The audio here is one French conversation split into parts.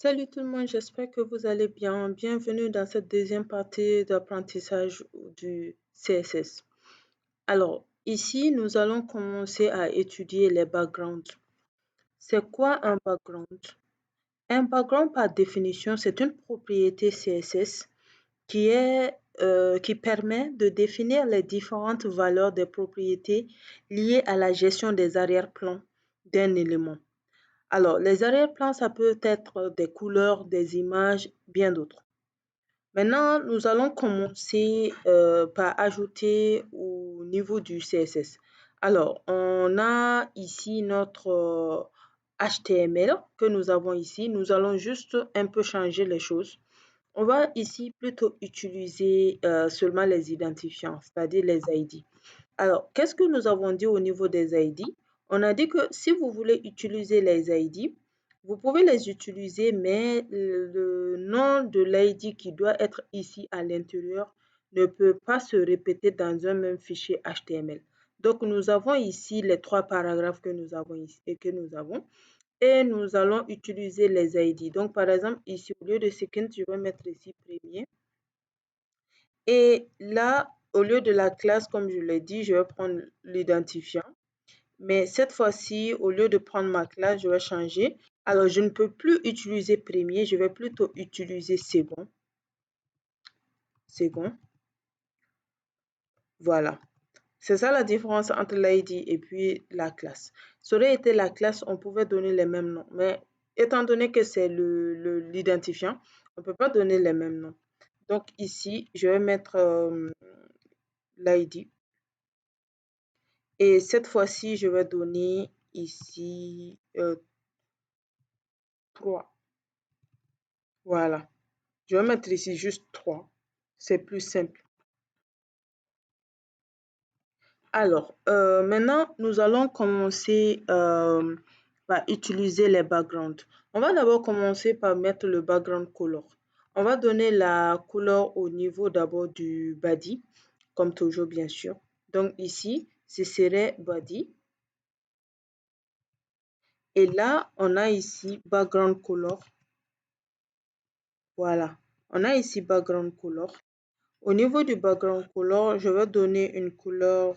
Salut tout le monde, j'espère que vous allez bien. Bienvenue dans cette deuxième partie d'apprentissage du CSS. Alors, ici, nous allons commencer à étudier les backgrounds. C'est quoi un background? Un background, par définition, c'est une propriété CSS qui permet de définir les différentes valeurs des propriétés liées à la gestion des arrière-plans d'un élément. Alors, les arrière-plans, ça peut être des couleurs, des images, bien d'autres. Maintenant, nous allons commencer par ajouter au niveau du CSS. Alors, on a ici notre HTML que nous avons ici. Nous allons juste un peu changer les choses. On va ici plutôt utiliser seulement les identifiants, c'est-à-dire les ID. Alors, qu'est-ce que nous avons dit au niveau des ID? On a dit que si vous voulez utiliser les ID, vous pouvez les utiliser, mais le nom de l'ID qui doit être ici à l'intérieur ne peut pas se répéter dans un même fichier HTML. Donc, nous avons ici les trois paragraphes que nous avons ici et nous allons utiliser les ID. Donc, par exemple, ici, au lieu de second, je vais mettre ici premier. Et là, au lieu de la classe, comme je l'ai dit, je vais prendre l'identifiant. Mais cette fois-ci, au lieu de prendre ma classe, je vais changer. Alors, je ne peux plus utiliser premier, je vais plutôt utiliser second. Second. Voilà. C'est ça la différence entre l'ID et puis la classe. Ça aurait été la classe, on pouvait donner les mêmes noms. Mais étant donné que c'est l'identifiant, on ne peut pas donner les mêmes noms. Donc ici, je vais mettre l'ID. Et cette fois-ci, je vais donner ici 3. Voilà. Je vais mettre ici juste 3. C'est plus simple. Alors, maintenant, nous allons commencer par utiliser les backgrounds. On va d'abord commencer par mettre le background color. On va donner la couleur au niveau d'abord du body, comme toujours, bien sûr. Donc ici, ce serait body. Et là, on a ici background color. Voilà. On a ici background color. Au niveau du background color, je vais donner une couleur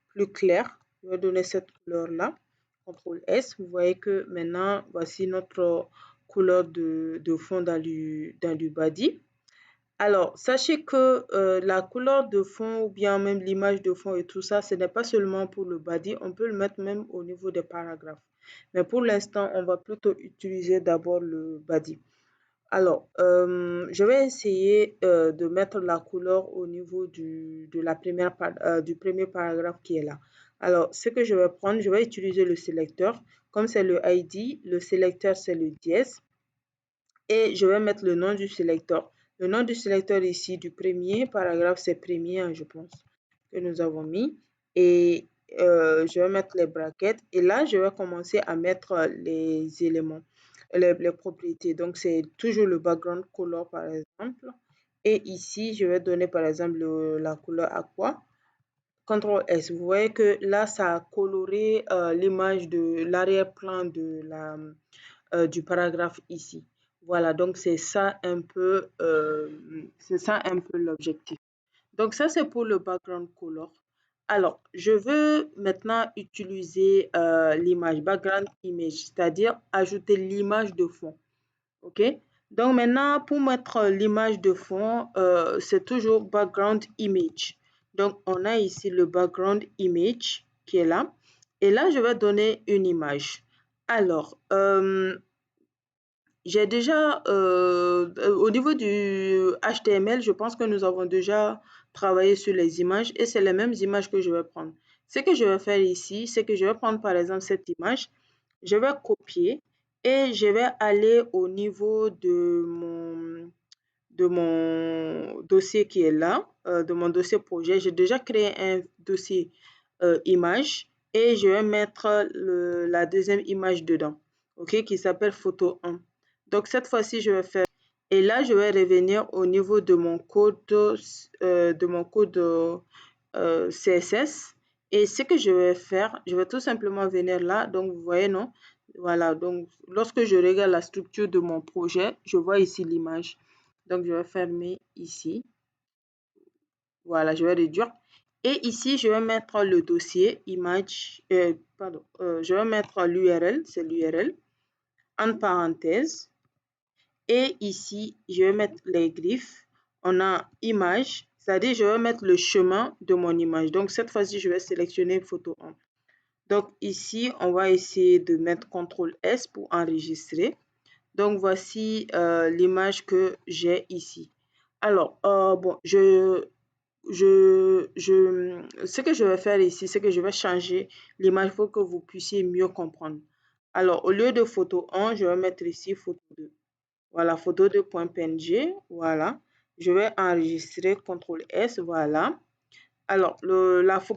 plus claire. Je vais donner cette couleur-là. CTRL S. Vous voyez que maintenant, voici notre couleur de fond dans le body. Alors, sachez que la couleur de fond ou bien même l'image de fond et tout ça, ce n'est pas seulement pour le body, on peut le mettre même au niveau des paragraphes. Mais pour l'instant, on va plutôt utiliser d'abord le body. Alors, je vais essayer de mettre la couleur au niveau du premier paragraphe qui est là. Alors, ce que je vais prendre, je vais utiliser le sélecteur. Comme c'est le ID, le sélecteur, c'est le dièse. Et je vais mettre le nom du sélecteur. Le nom du sélecteur ici, du premier paragraphe, c'est premier, hein, je pense, que nous avons mis. Et je vais mettre les brackets. Et là, je vais commencer à mettre les éléments, les propriétés. Donc, c'est toujours le background color, par exemple. Et ici, je vais donner, par exemple, la couleur aqua. CTRL S. Vous voyez que là, ça a coloré l'image de l'arrière-plan du paragraphe ici. Voilà, donc c'est ça un peu l'objectif. Donc ça, c'est pour le background color. Alors, je veux maintenant utiliser l'image, background image, c'est-à-dire ajouter l'image de fond. OK? Donc maintenant, pour mettre l'image de fond, c'est toujours background image. Donc, on a ici le background image qui est là. Et là, je vais donner une image. Alors, j'ai déjà, au niveau du HTML, je pense que nous avons déjà travaillé sur les images et c'est les mêmes images que je vais prendre. Ce que je vais faire ici, c'est que je vais prendre par exemple cette image, je vais copier et je vais aller au niveau de mon dossier qui est là, de mon dossier projet. J'ai déjà créé un dossier image et je vais mettre la deuxième image dedans, ok, qui s'appelle photo 1. Donc cette fois-ci, je vais faire et là, je vais revenir au niveau de mon code, CSS. Et ce que je vais faire, je vais tout simplement venir là. Donc, vous voyez, non? Voilà, donc lorsque je regarde la structure de mon projet, je vois ici l'image. Donc, je vais fermer ici. Voilà, je vais réduire. Et ici, je vais mettre le dossier image, pardon, je vais mettre l'URL, c'est l'URL, en parenthèse. Et ici, je vais mettre les griffes. On a image, c'est-à-dire je vais mettre le chemin de mon image. Donc, cette fois-ci, je vais sélectionner photo 1. Donc, ici, on va essayer de mettre CTRL S pour enregistrer. Donc, voici l'image que j'ai ici. Alors, bon, ce que je vais faire ici, c'est que je vais changer l'image pour que vous puissiez mieux comprendre. Alors, au lieu de photo 1, je vais mettre ici photo 2. Voilà, photo 2.png, voilà. Je vais enregistrer, CTRL S, voilà. Alors,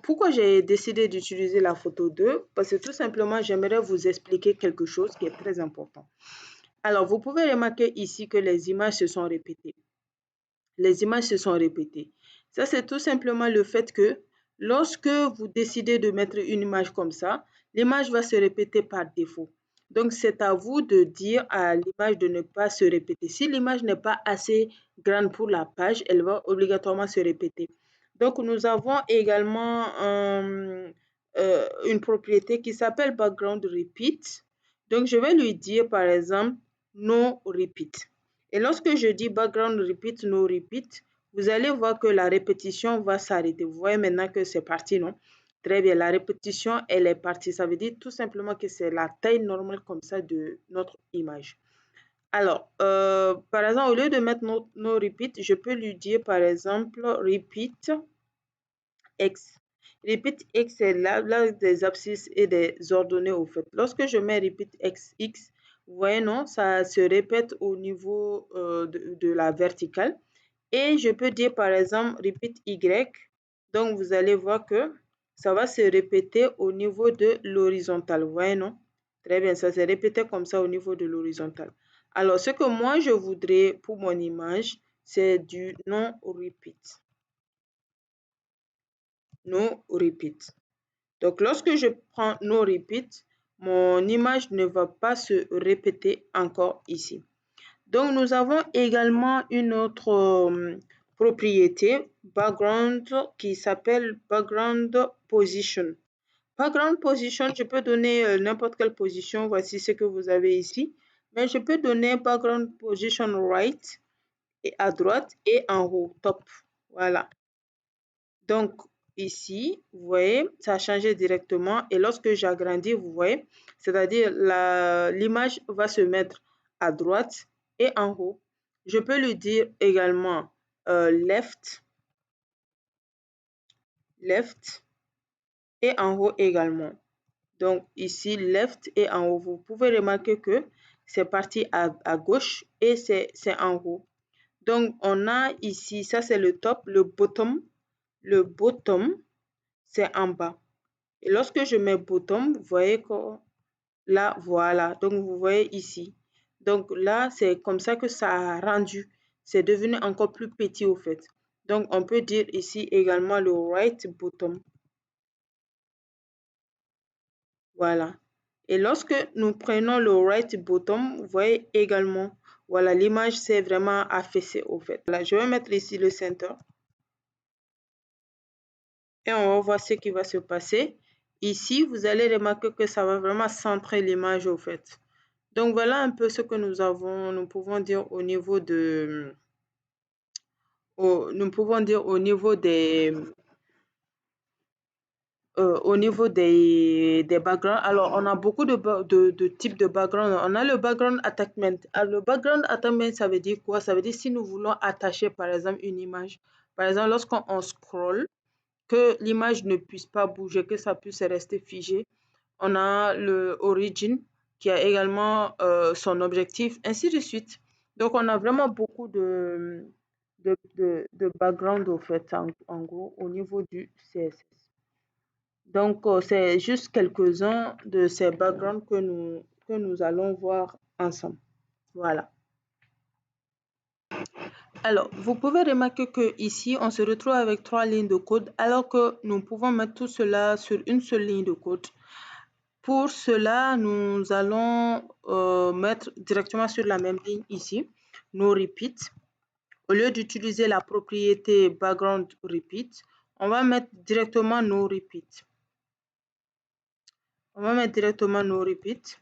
pourquoi j'ai décidé d'utiliser la photo 2? Parce que tout simplement, j'aimerais vous expliquer quelque chose qui est très important. Alors, vous pouvez remarquer ici que les images se sont répétées. Les images se sont répétées. Ça, c'est tout simplement le fait que lorsque vous décidez de mettre une image comme ça, l'image va se répéter par défaut. Donc, c'est à vous de dire à l'image de ne pas se répéter. Si l'image n'est pas assez grande pour la page, elle va obligatoirement se répéter. Donc, nous avons également une propriété qui s'appelle background repeat. Donc, je vais lui dire, par exemple, no repeat. Et lorsque je dis background repeat, no repeat, vous allez voir que la répétition va s'arrêter. Vous voyez maintenant que c'est parti, non? Très bien, la répétition, elle est partie. Ça veut dire tout simplement que c'est la taille normale comme ça de notre image. Alors, par exemple, au lieu de mettre no repeat, je peux lui dire, par exemple, repeat X. Repeat X, c'est là des abscisses et des ordonnées au fait. Lorsque je mets repeat X, vous voyez, non, ça se répète au niveau de la verticale. Et je peux dire par exemple repeat Y. Donc, vous allez voir que ça va se répéter au niveau de l'horizontale. Vous voyez, non? Très bien, ça s'est répété comme ça au niveau de l'horizontale. Alors, ce que moi, je voudrais pour mon image, c'est du non-repeat. No repeat. Donc, lorsque je prends no repeat, mon image ne va pas se répéter encore ici. Donc, nous avons également une autre propriété, background, qui s'appelle background position. Background position, je peux donner n'importe quelle position. Voici ce que vous avez ici. Mais je peux donner background position right et à droite et en haut, top. Voilà. Donc, ici, vous voyez, ça a changé directement. Et lorsque j'agrandis, vous voyez, c'est-à-dire l'image va se mettre à droite et en haut. Je peux lui dire également left et en haut également. Donc, ici, left et en haut. Vous pouvez remarquer que c'est parti à gauche et c'est en haut. Donc, on a ici, ça c'est le top, le bottom. Le bottom, c'est en bas. Et lorsque je mets bottom, vous voyez que là, voilà. Donc, vous voyez ici. Donc, là, c'est comme ça que ça a rendu. C'est devenu encore plus petit au fait. Donc, on peut dire ici également le right bottom. Voilà. Et lorsque nous prenons le right bottom, vous voyez également, voilà, l'image s'est vraiment affaissée au fait. Là, je vais mettre ici le center. Et on va voir ce qui va se passer. Ici, vous allez remarquer que ça va vraiment centrer l'image au fait. Donc, voilà un peu ce que nous pouvons dire au niveau de, nous pouvons dire au niveau des backgrounds. Alors, on a beaucoup de types de background. On a le background attachment. Alors, le background attachment, ça veut dire quoi? Ça veut dire si nous voulons attacher, par exemple, une image. Par exemple, lorsqu'on scroll, que l'image ne puisse pas bouger, que ça puisse rester figé. On a le origin qui a également son objectif, ainsi de suite. Donc, on a vraiment beaucoup de background au fait, en gros, au niveau du CSS. Donc, c'est juste quelques-uns de ces backgrounds que nous allons voir ensemble. Voilà. Alors, vous pouvez remarquer que ici, on se retrouve avec 3 lignes de code, alors que nous pouvons mettre tout cela sur une seule ligne de code. Pour cela, nous allons mettre directement sur la même ligne ici, no repeat. Au lieu d'utiliser la propriété background repeat, on va mettre directement no repeat. On va mettre directement no repeat.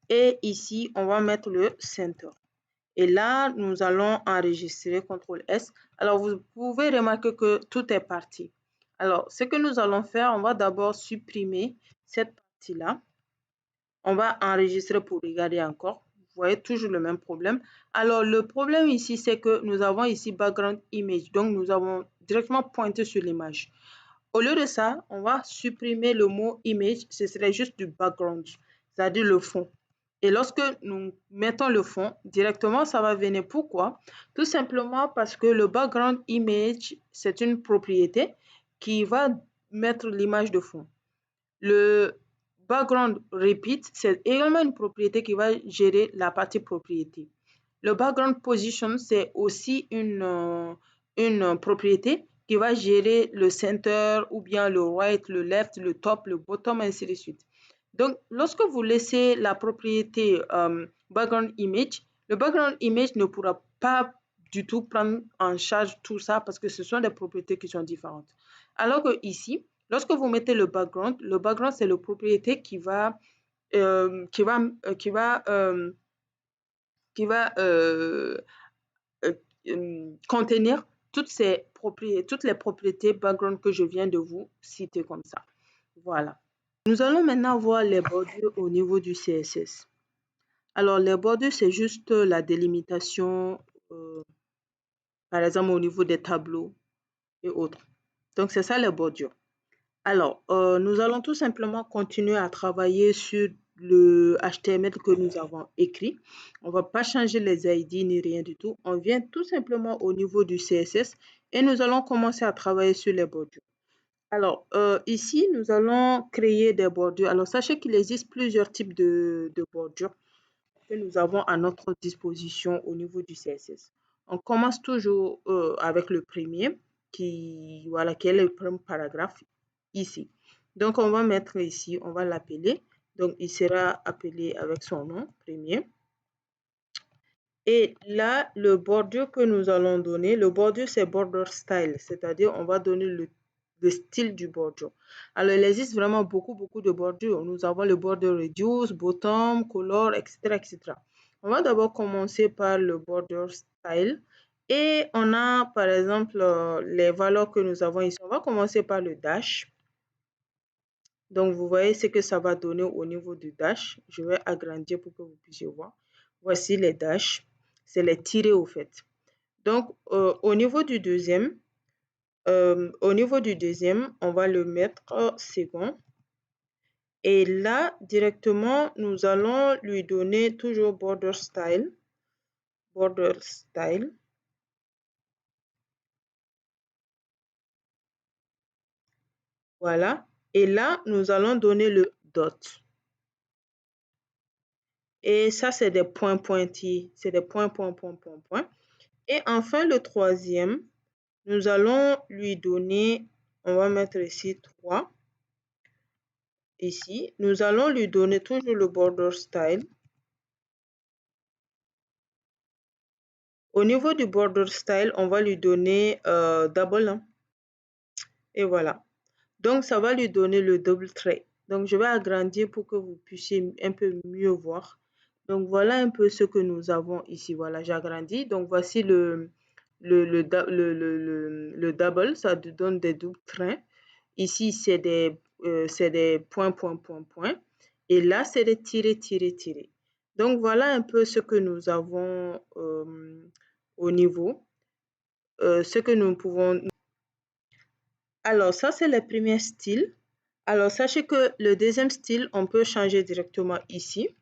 Et ici, on va mettre le center. Et là, nous allons enregistrer CTRL S. Alors, vous pouvez remarquer que tout est parti. Alors, ce que nous allons faire, on va d'abord supprimer cette partie-là. On va enregistrer pour regarder encore. Vous voyez toujours le même problème. Alors, le problème ici, c'est que nous avons ici background image. Donc, nous avons directement pointé sur l'image. Au lieu de ça, on va supprimer le mot image. Ce serait juste du background, c'est-à-dire le fond. Et lorsque nous mettons le fond, directement, ça va venir. Pourquoi? Tout simplement parce que le background image, c'est une propriété qui va mettre l'image de fond. Le background repeat, c'est également une propriété qui va gérer la partie propriété. Le background position, c'est aussi une propriété qui va gérer le center ou bien le right, le left, le top, le bottom, ainsi de suite. Donc, lorsque vous laissez la propriété background image, le background image ne pourra pas du tout prendre en charge tout ça parce que ce sont des propriétés qui sont différentes. Alors que ici, lorsque vous mettez le background, c'est la propriété qui va contenir toutes les propriétés background que je viens de vous citer comme ça. Voilà. Nous allons maintenant voir les bordures au niveau du CSS. Alors, les bordures, c'est juste la délimitation, par exemple, au niveau des tableaux et autres. Donc, c'est ça les bordures. Alors, nous allons tout simplement continuer à travailler sur le HTML que nous avons écrit. On ne va pas changer les ID ni rien du tout. On vient tout simplement au niveau du CSS et nous allons commencer à travailler sur les bordures. Alors, ici, nous allons créer des bordures. Alors, sachez qu'il existe plusieurs types de bordures que nous avons à notre disposition au niveau du CSS. On commence toujours avec le premier, qui est le premier paragraphe ici. Donc, on va mettre ici, on va l'appeler. Donc, il sera appelé avec son nom, premier. Et là, le bordure que nous allons donner, le bordure, c'est border style, c'est-à-dire on va donner le style du bordure. Alors, il existe vraiment beaucoup de bordures. Nous avons le border reduce, bottom, color, etc., etc. On va d'abord commencer par le border style. Et on a, par exemple, les valeurs que nous avons ici. On va commencer par le dash. Donc, vous voyez ce que ça va donner au niveau du dash. Je vais agrandir pour que vous puissiez voir. Voici les dash. C'est les tirés au fait. Donc, au niveau du deuxième, on va le mettre second. Et là, directement, nous allons lui donner toujours border style. Border style. Voilà. Et là, nous allons donner le dot. Et ça, c'est des points pointillés. C'est des points. Et enfin, le troisième, nous allons lui donner, on va mettre ici 3. Ici, nous allons lui donner toujours le border style. Au niveau du border style, on va lui donner double. Et voilà. Donc, ça va lui donner le double trait. Donc, je vais agrandir pour que vous puissiez un peu mieux voir. Donc, voilà un peu ce que nous avons ici. Voilà, j'agrandis. Donc, voici le double. Ça donne des doubles traits. Ici, c'est des points. Et là, c'est des tirés. Donc, voilà un peu ce que nous avons au niveau. Ce que nous pouvons... Alors, ça, c'est le premier style. Alors, sachez que le deuxième style, on peut changer directement ici.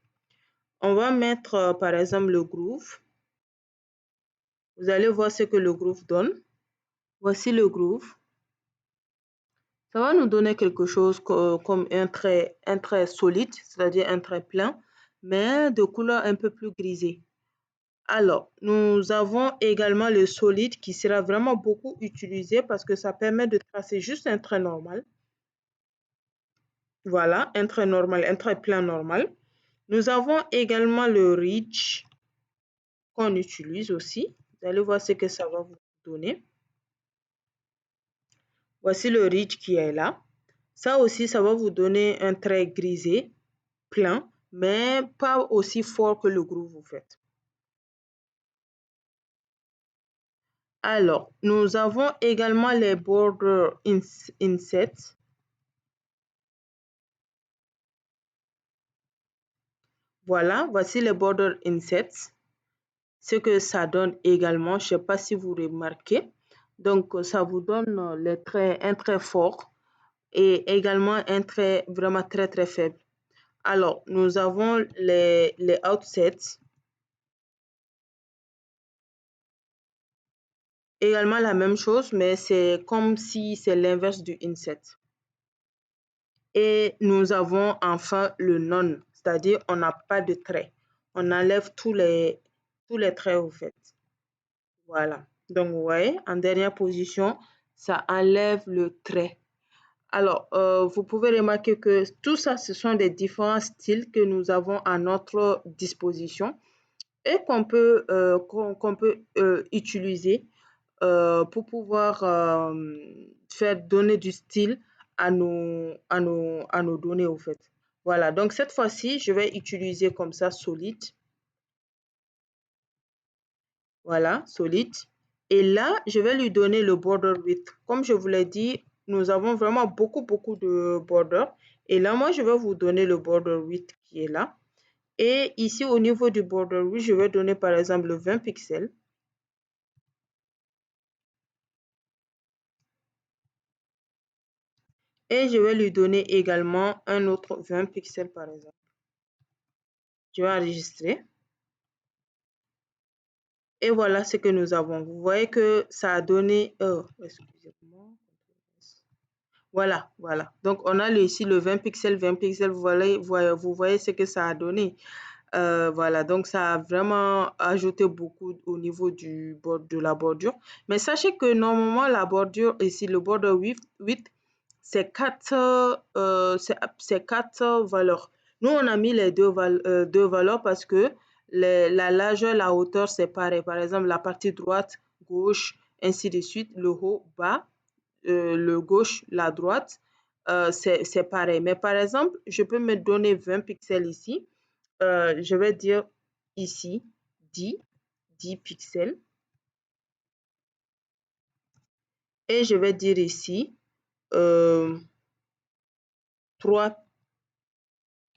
On va mettre, par exemple, le groove. Vous allez voir ce que le groove donne. Voici le groove. Ça va nous donner quelque chose comme un trait solide, c'est-à-dire un trait plein, mais de couleur un peu plus grisée. Alors, nous avons également le solide qui sera vraiment beaucoup utilisé parce que ça permet de tracer juste un trait normal. Voilà, un trait normal, un trait plein normal. Nous avons également le ridge qu'on utilise aussi. Vous allez voir ce que ça va vous donner. Voici le ridge qui est là. Ça aussi, ça va vous donner un trait grisé, plein, mais pas aussi fort que le groove vous faites. Alors, nous avons également les border insets. Voilà, voici les border insets. Ce que ça donne également, je ne sais pas si vous remarquez. Donc, ça vous donne les traits, un trait fort et également un trait vraiment très, très faible. Alors, nous avons les outsets. Également la même chose, mais c'est comme si c'est l'inverse du inset. Et nous avons enfin le non, c'est-à-dire on n'a pas de trait. On enlève tous les traits au fait. Voilà. Donc, vous voyez, en dernière position, ça enlève le trait. Alors, vous pouvez remarquer que tout ça, ce sont des différents styles que nous avons à notre disposition et qu'on peut utiliser pour pouvoir faire donner du style à nos données, au fait. Voilà, donc cette fois-ci, je vais utiliser comme ça solide. Voilà, solide. Et là, je vais lui donner le border width. Comme je vous l'ai dit, nous avons vraiment beaucoup, beaucoup de border. Et là, moi, je vais vous donner le border width qui est là. Et ici, au niveau du border width, je vais donner par exemple 20 pixels. Et je vais lui donner également un autre 20 pixels par exemple. Je vais enregistrer. Et voilà ce que nous avons. Vous voyez que ça a donné... Oh, excusez-moi. Voilà, voilà. Donc, on a ici le 20 pixels, 20 pixels. Vous voyez ce que ça a donné. Voilà, donc ça a vraiment ajouté beaucoup au niveau de la bordure. Mais sachez que normalement, la bordure, ici, le border width, c'est quatre valeurs. Nous, on a mis les deux valeurs parce que la largeur, la hauteur, c'est pareil. Par exemple, la partie droite, gauche, ainsi de suite, le haut, bas, le gauche, la droite, c'est pareil. Mais par exemple, je peux me donner 20 pixels ici. Je vais dire ici 10 pixels. Et je vais dire ici 3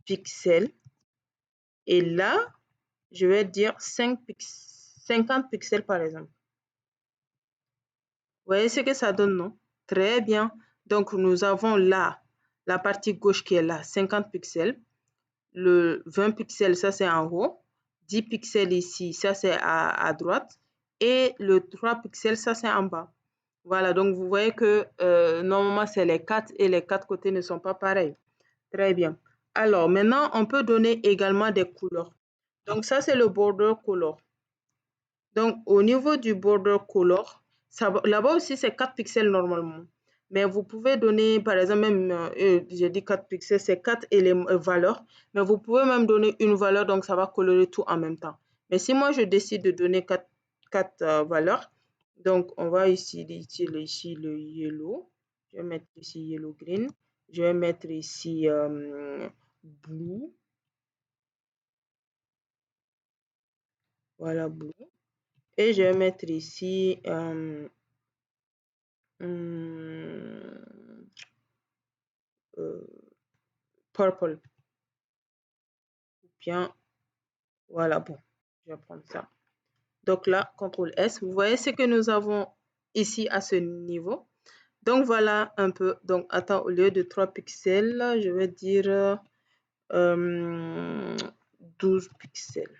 pixels. Et là, je vais dire 50 pixels par exemple. Vous voyez ce que ça donne, non? Très bien. Donc, nous avons là la partie gauche qui est là, 50 pixels. Le 20 pixels, ça c'est en haut. 10 pixels ici, ça c'est à droite. Et le 3 pixels, ça c'est en bas. Voilà, donc vous voyez que normalement c'est les 4 et les 4 côtés ne sont pas pareils. Très bien. Alors maintenant, on peut donner également des couleurs. Donc ça c'est le border color. Donc au niveau du border color, là-bas aussi c'est 4 pixels normalement. Mais vous pouvez donner, par exemple, même, j'ai dit 4 pixels, c'est 4 valeurs. Mais vous pouvez même donner une valeur, donc ça va colorer tout en même temps. Mais si moi je décide de donner 4 valeurs, donc on va utiliser ici le yellow. Je vais mettre ici yellow green. Je vais mettre ici blue. Voilà, blue. Et je vais mettre ici purple. Ou bien, voilà, bon, je vais prendre ça. Donc là, CTRL S, vous voyez ce que nous avons ici à ce niveau. Donc voilà un peu. Donc attends, au lieu de 3 pixels, je vais dire 12 pixels.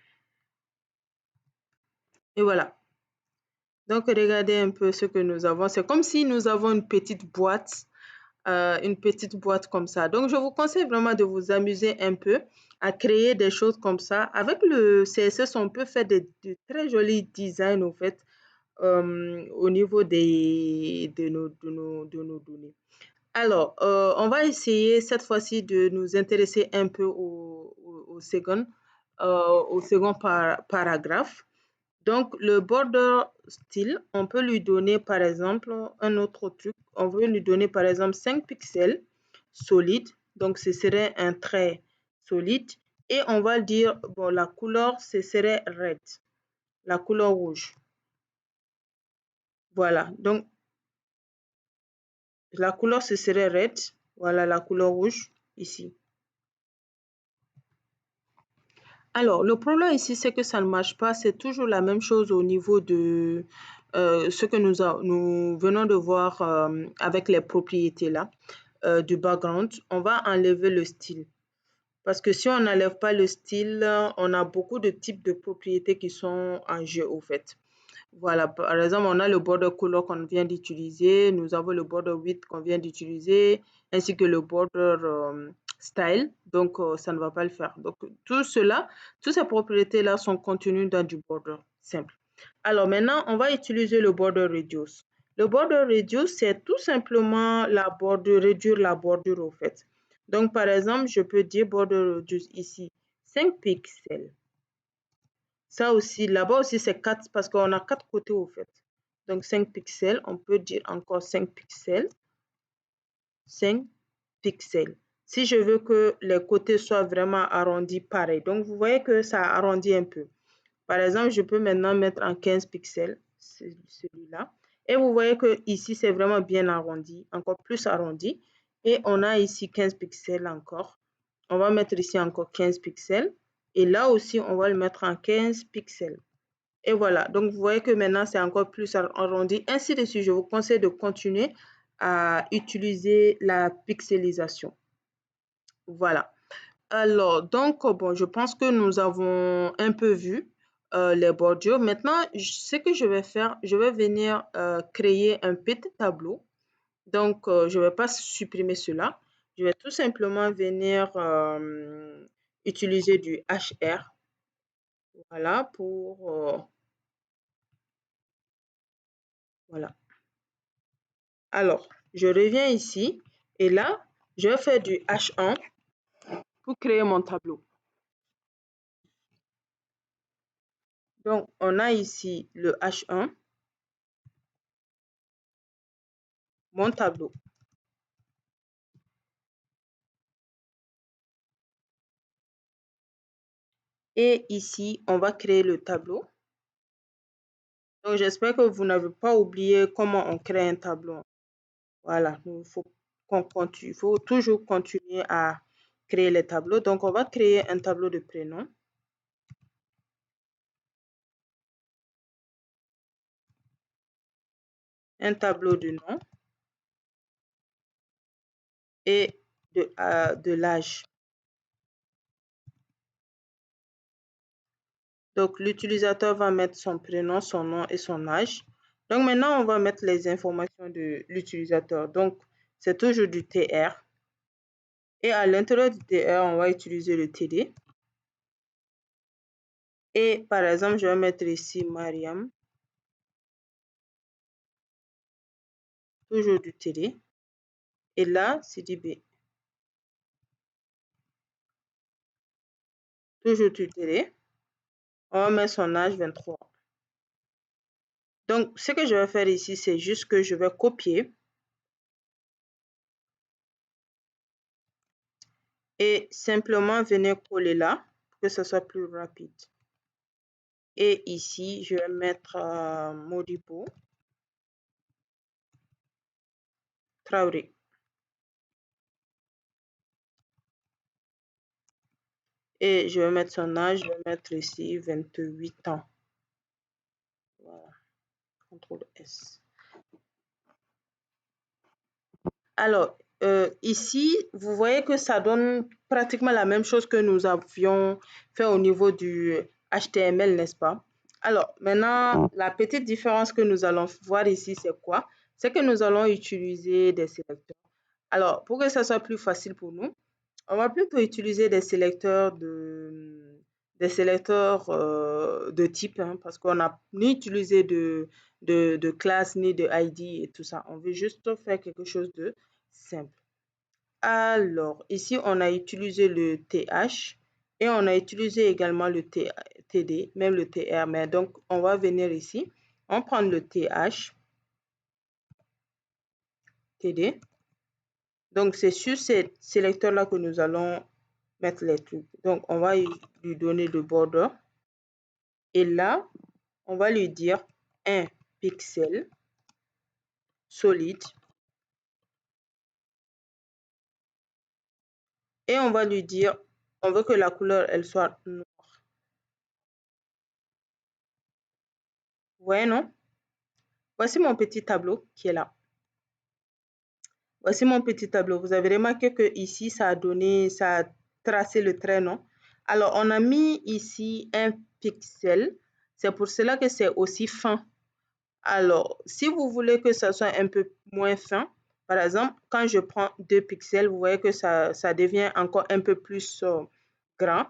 Et voilà. Donc regardez un peu ce que nous avons. C'est comme si nous avons une petite boîte comme ça. Donc, je vous conseille vraiment de vous amuser un peu à créer des choses comme ça. Avec le CSS, on peut faire de très jolis designs, au fait, au niveau de nos données. Alors, on va essayer cette fois-ci de nous intéresser un peu au second paragraphe. Donc, le border style, on peut lui donner par exemple un autre truc. On veut lui donner par exemple 5 pixels solides. Donc, ce serait un trait solide. Et on va dire, bon, la couleur, ce serait red, la couleur rouge. Voilà. Donc, la couleur, ce serait red. Voilà la couleur rouge ici. Alors, le problème ici, c'est que ça ne marche pas. C'est toujours la même chose au niveau de ce que nous venons de voir avec les propriétés là du background. On va enlever le style. Parce que si on n'enlève pas le style, on a beaucoup de types de propriétés qui sont en jeu au fait. Voilà, par exemple, on a le border color qu'on vient d'utiliser, nous avons le border width qu'on vient d'utiliser, ainsi que le border style. Donc, ça ne va pas le faire. Donc, tout cela, toutes ces propriétés-là sont contenues dans du border simple. Alors maintenant, on va utiliser le border reduce. Le border reduce, c'est tout simplement la bordure, réduire la bordure au fait. Donc, par exemple, je peux dire border reduce ici, 5 pixels. Ça aussi, là-bas aussi, c'est 4 parce qu'on a 4 côtés au fait. Donc, 5 pixels, on peut dire encore 5 pixels. 5 pixels. Si je veux que les côtés soient vraiment arrondis pareil. Donc, vous voyez que ça arrondit un peu. Par exemple, je peux maintenant mettre en 15 pixels, celui-là. Et vous voyez que ici, c'est vraiment bien arrondi, encore plus arrondi. Et on a ici 15 pixels encore. On va mettre ici encore 15 pixels. Et là aussi, on va le mettre en 15 pixels. Et voilà, donc vous voyez que maintenant c'est encore plus arrondi. Ainsi de suite, je vous conseille de continuer à utiliser la pixelisation. Voilà. Alors, donc, bon, je pense que nous avons un peu vu les bordures. Maintenant, ce que je vais faire, je vais venir créer un petit tableau. Donc, je ne vais pas supprimer cela. Je vais tout simplement venir utiliser du HR. Voilà, voilà. Alors, je reviens ici et là, je vais faire du H1 pour créer mon tableau. Donc, on a ici le H1, mon tableau. Et ici, on va créer le tableau. Donc, j'espère que vous n'avez pas oublié comment on crée un tableau. Voilà, il faut toujours continuer à créer les tableaux. Donc, on va créer un tableau de prénom. Un tableau de nom et de l'âge. Donc, l'utilisateur va mettre son prénom, son nom et son âge. Donc, maintenant, on va mettre les informations de l'utilisateur. Donc, c'est toujours du TR. Et à l'intérieur du TR, on va utiliser le TD. Et par exemple, je vais mettre ici Mariam. Toujours du TD. Et là, CDB. Toujours du TD. On va mettre son âge 23. Donc, ce que je vais faire ici, c'est juste que je vais copier et simplement venir coller là pour que ce soit plus rapide. Et ici, je vais mettre Modibo Traoré. Et je vais mettre son âge, je vais mettre ici 28 ans. Voilà, CTRL S. Alors, ici, vous voyez que ça donne pratiquement la même chose que nous avions fait au niveau du HTML, n'est-ce pas? Alors, maintenant, la petite différence que nous allons voir ici, c'est quoi? C'est que nous allons utiliser des sélecteurs. Alors, pour que ça soit plus facile pour nous, on va plutôt utiliser des sélecteurs de type, hein, parce qu'on n'a ni utilisé de classe ni de ID et tout ça. On veut juste faire quelque chose de simple. Alors, ici, on a utilisé le TH et on a utilisé également le TD, même le TR. Mais donc, on va venir ici, on prend le TH, TD. Donc, c'est sur ce sélecteur-là que nous allons mettre les trucs. Donc, on va lui donner le border. Et là, on va lui dire un pixel solide. Et on va lui dire, on veut que la couleur, elle soit noire. Vous voyez, non? Voici mon petit tableau qui est là. Voici mon petit tableau. Vous avez remarqué que ici, ça a tracé le trait, non? Alors, on a mis ici un pixel. C'est pour cela que c'est aussi fin. Alors, si vous voulez que ça soit un peu moins fin, par exemple, quand je prends 2 pixels, vous voyez que ça devient encore un peu plus grand.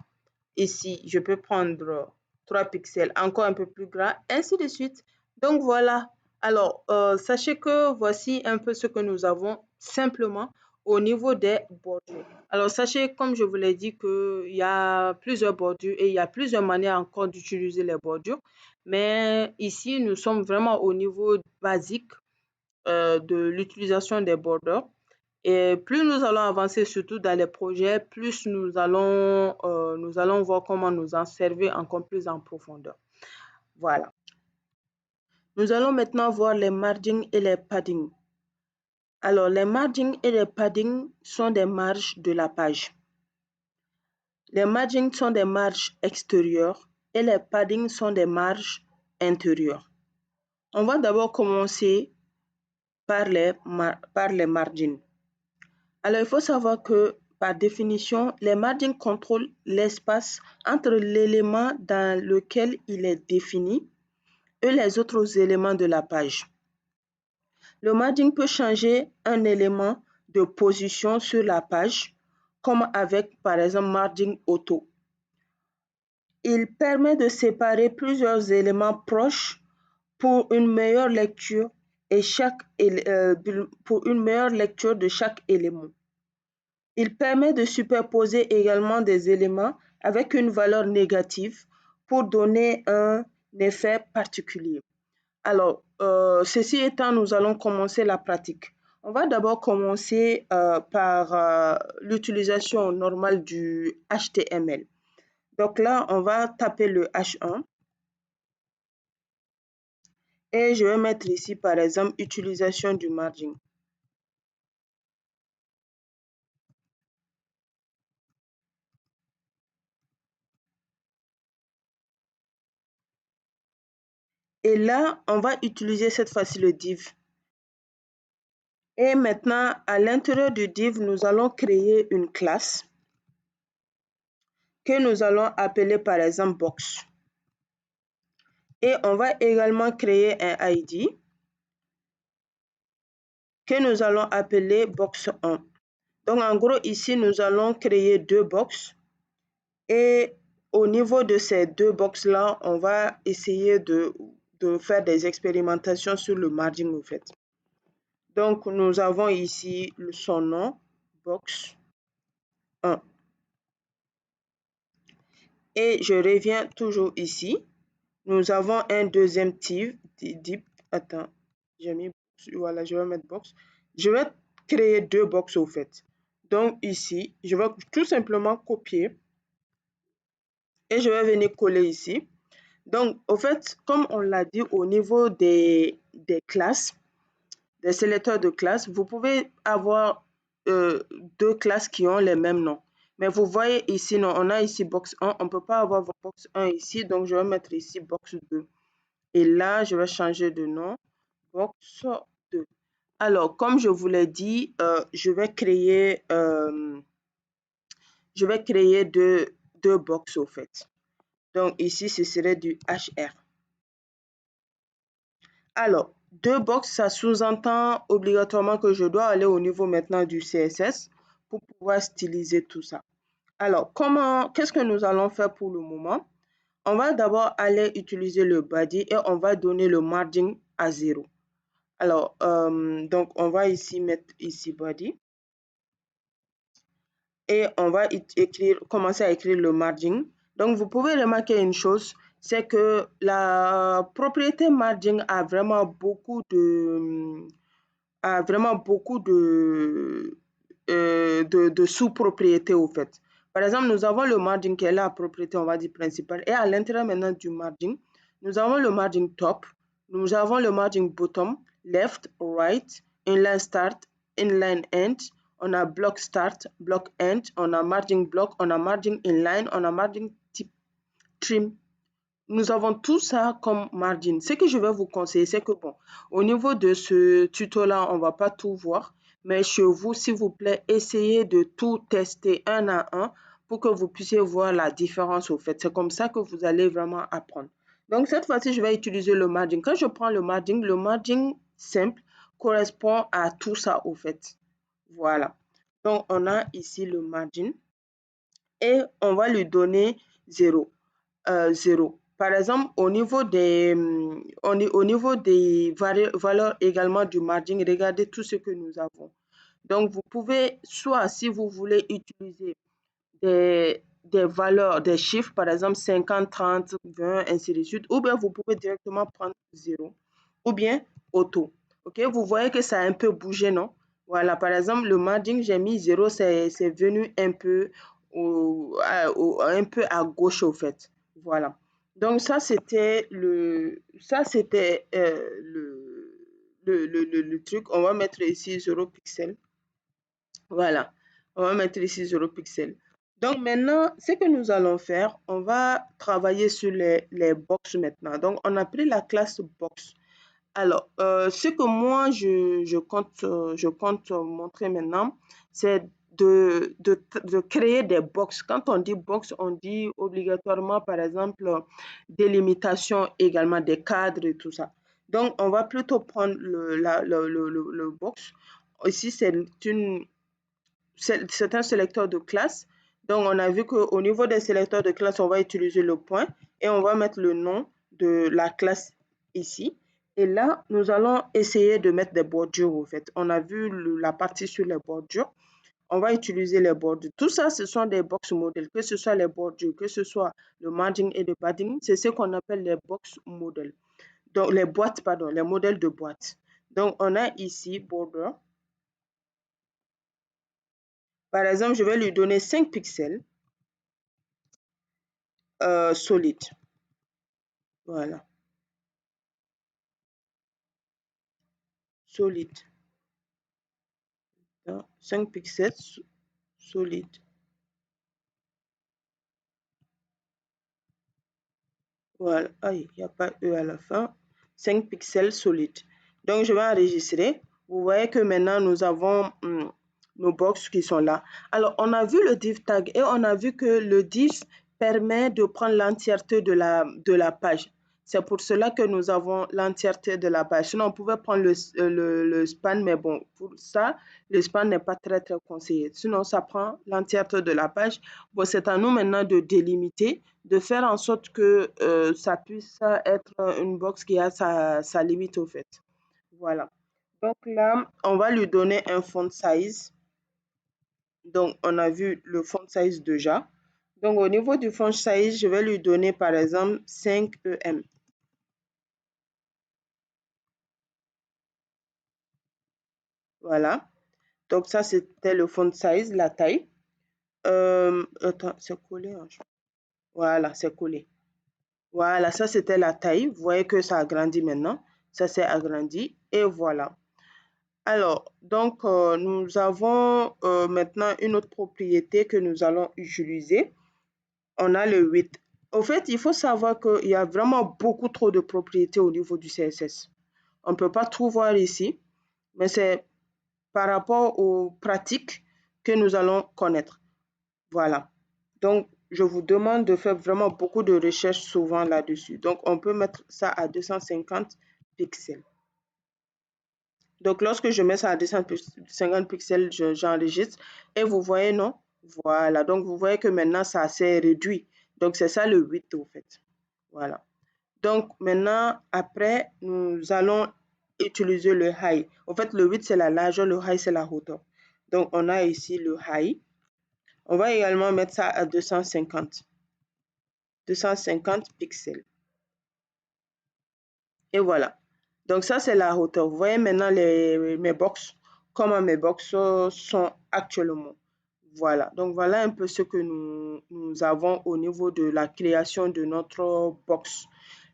Ici, je peux prendre 3 pixels, encore un peu plus grand, ainsi de suite. Donc, voilà. Alors, sachez que voici un peu ce que nous avons simplement au niveau des bordures. Alors, sachez, comme je vous l'ai dit, qu'il y a plusieurs bordures et il y a plusieurs manières encore d'utiliser les bordures. Mais ici, nous sommes vraiment au niveau basique de l'utilisation des bordures. Et plus nous allons avancer, surtout dans les projets, plus nous allons voir comment nous en servir encore plus en profondeur. Voilà. Nous allons maintenant voir les margins et les paddings. Alors, les margins et les paddings sont des marges de la page. Les margins sont des marges extérieures et les paddings sont des marges intérieures. On va d'abord commencer par les margins. Alors, il faut savoir que, par définition, les margins contrôlent l'espace entre l'élément dans lequel il est défini et les autres éléments de la page. Le margin peut changer un élément de position sur la page, comme avec, par exemple, margin auto. Il permet de séparer plusieurs éléments proches pour une meilleure lecture de chaque élément. Il permet de superposer également des éléments avec une valeur négative pour donner un effet particulier. Alors, ceci étant, nous allons commencer la pratique. On va d'abord commencer par l'utilisation normale du HTML. Donc là, on va taper le H1 et je vais mettre ici, par exemple, utilisation du margin. Et là, on va utiliser cette fois-ci le div. Et maintenant, à l'intérieur du div, nous allons créer une classe que nous allons appeler par exemple box. Et on va également créer un ID que nous allons appeler box1. Donc en gros, ici, nous allons créer 2 box. Et au niveau de ces 2 box-là, on va essayer de faire des expérimentations sur le margin en fait. Donc, nous avons ici son nom, box 1. Et je reviens toujours ici. Nous avons un deuxième div. Attends, j'ai mis box. Voilà, je vais mettre box. Je vais créer 2 box au fait. Donc ici, je vais tout simplement copier et je vais venir coller ici. Donc, au fait, comme on l'a dit au niveau des classes, des sélecteurs de classes, vous pouvez avoir 2 classes qui ont les mêmes noms. Mais vous voyez ici, non, on a ici box 1, on ne peut pas avoir box 1 ici, donc je vais mettre ici box 2. Et là, je vais changer de nom, box 2. Alors, comme je vous l'ai dit, je vais créer 2 box au fait. Donc ici, ce serait du HR. Alors, 2 box, ça sous-entend obligatoirement que je dois aller au niveau maintenant du CSS pour pouvoir styliser tout ça. Alors, qu'est-ce que nous allons faire pour le moment? On va d'abord aller utiliser le body et on va donner le margin à 0. Alors, donc on va ici mettre ici body et on va commencer à écrire le margin. Donc, vous pouvez remarquer une chose, c'est que la propriété margin a vraiment beaucoup de sous-propriétés au fait. Par exemple, nous avons le margin qui est la propriété, on va dire, principale. Et à l'intérieur maintenant du margin, nous avons le margin top, nous avons le margin bottom, left, right, inline start, inline end, on a block start, block end, on a margin block, on a margin inline, on a margin trim. Nous avons tout ça comme margin. Ce que je vais vous conseiller, c'est que bon, au niveau de ce tuto-là, on ne va pas tout voir, mais chez vous, s'il vous plaît, essayez de tout tester un à un pour que vous puissiez voir la différence au fait. C'est comme ça que vous allez vraiment apprendre. Donc, cette fois-ci, je vais utiliser le margin. Quand je prends le margin simple correspond à tout ça au fait. Voilà. Donc, on a ici le margin et on va lui donner 0. 0. Par exemple, au niveau des valeurs également du margin, regardez tout ce que nous avons. Donc, vous pouvez, soit si vous voulez utiliser des valeurs, des chiffres, par exemple 50, 30, 20, ainsi de suite, ou bien vous pouvez directement prendre 0, ou bien auto. Ok, vous voyez que ça a un peu bougé, non? Voilà, par exemple, le margin, j'ai mis 0, c'est venu un peu, un peu à gauche, au fait. Voilà. Donc, le truc. On va mettre ici 0 pixels. Voilà, on va mettre ici 0 pixels. Donc maintenant, ce que nous allons faire, on va travailler sur les box maintenant. Donc on a pris la classe box. Alors, ce que moi je compte montrer maintenant, c'est de créer des box. Quand on dit box, on dit obligatoirement, par exemple, délimitation également des cadres et tout ça. Donc, on va plutôt prendre le box. Ici, c'est un sélecteur de classe. Donc, on a vu qu'au niveau des sélecteurs de classe, on va utiliser le point et on va mettre le nom de la classe ici. Et là, nous allons essayer de mettre des bordures, au fait. On a vu la partie sur les bordures. On va utiliser les bordures. Tout ça, ce sont des box modèles, que ce soit les bordures, que ce soit le margin et le padding. C'est ce qu'on appelle les box modèles. Donc, les boîtes, pardon, les modèles de boîtes. Donc, on a ici border. Par exemple, je vais lui donner 5 pixels. Solide. Voilà. Solide. 5 pixels solide. Voilà. Aïe, il n'y a pas E à la fin. 5 pixels solide. Donc, je vais enregistrer. Vous voyez que maintenant, nous avons nos box qui sont là. Alors, on a vu le div tag et on a vu que le div permet de prendre l'entièreté de la page. C'est pour cela que nous avons l'entièreté de la page. Sinon, on pouvait prendre le span, mais bon, pour ça, le span n'est pas très, très conseillé. Sinon, ça prend l'entièreté de la page. Bon, c'est à nous maintenant de délimiter, de faire en sorte que ça puisse être une box qui a sa limite au fait. Voilà. Donc là, on va lui donner un font size. Donc, on a vu le font size déjà. Donc, au niveau du font size, je vais lui donner par exemple 5 EM. Voilà. Donc, ça, c'était le font size, la taille. Attends, c'est collé, hein. Voilà, c'est collé. Voilà, ça, c'était la taille. Vous voyez que ça agrandit maintenant. Ça s'est agrandi. Et voilà. Alors, donc, nous avons maintenant une autre propriété que nous allons utiliser. On a le 8. Au fait, il faut savoir qu'il y a vraiment beaucoup trop de propriétés au niveau du CSS. On ne peut pas tout voir ici, mais c'est par rapport aux pratiques que nous allons connaître. Voilà. Donc, je vous demande de faire vraiment beaucoup de recherches souvent là-dessus. Donc, on peut mettre ça à 250 pixels. Donc, lorsque je mets ça à 250 pixels, j'enregistre. Et vous voyez, non? Voilà. Donc, vous voyez que maintenant, ça s'est réduit. Donc, c'est ça le 8, au fait. Voilà. Donc, maintenant, après, nous allons utiliser le high. En fait, le 8, c'est la largeur, le high, c'est la hauteur. Donc, on a ici le high. On va également mettre ça à 250 pixels. Et voilà. Donc, ça, c'est la hauteur. Vous voyez maintenant mes box, comment mes box sont actuellement. Voilà. Donc, voilà un peu ce que nous avons au niveau de la création de notre box.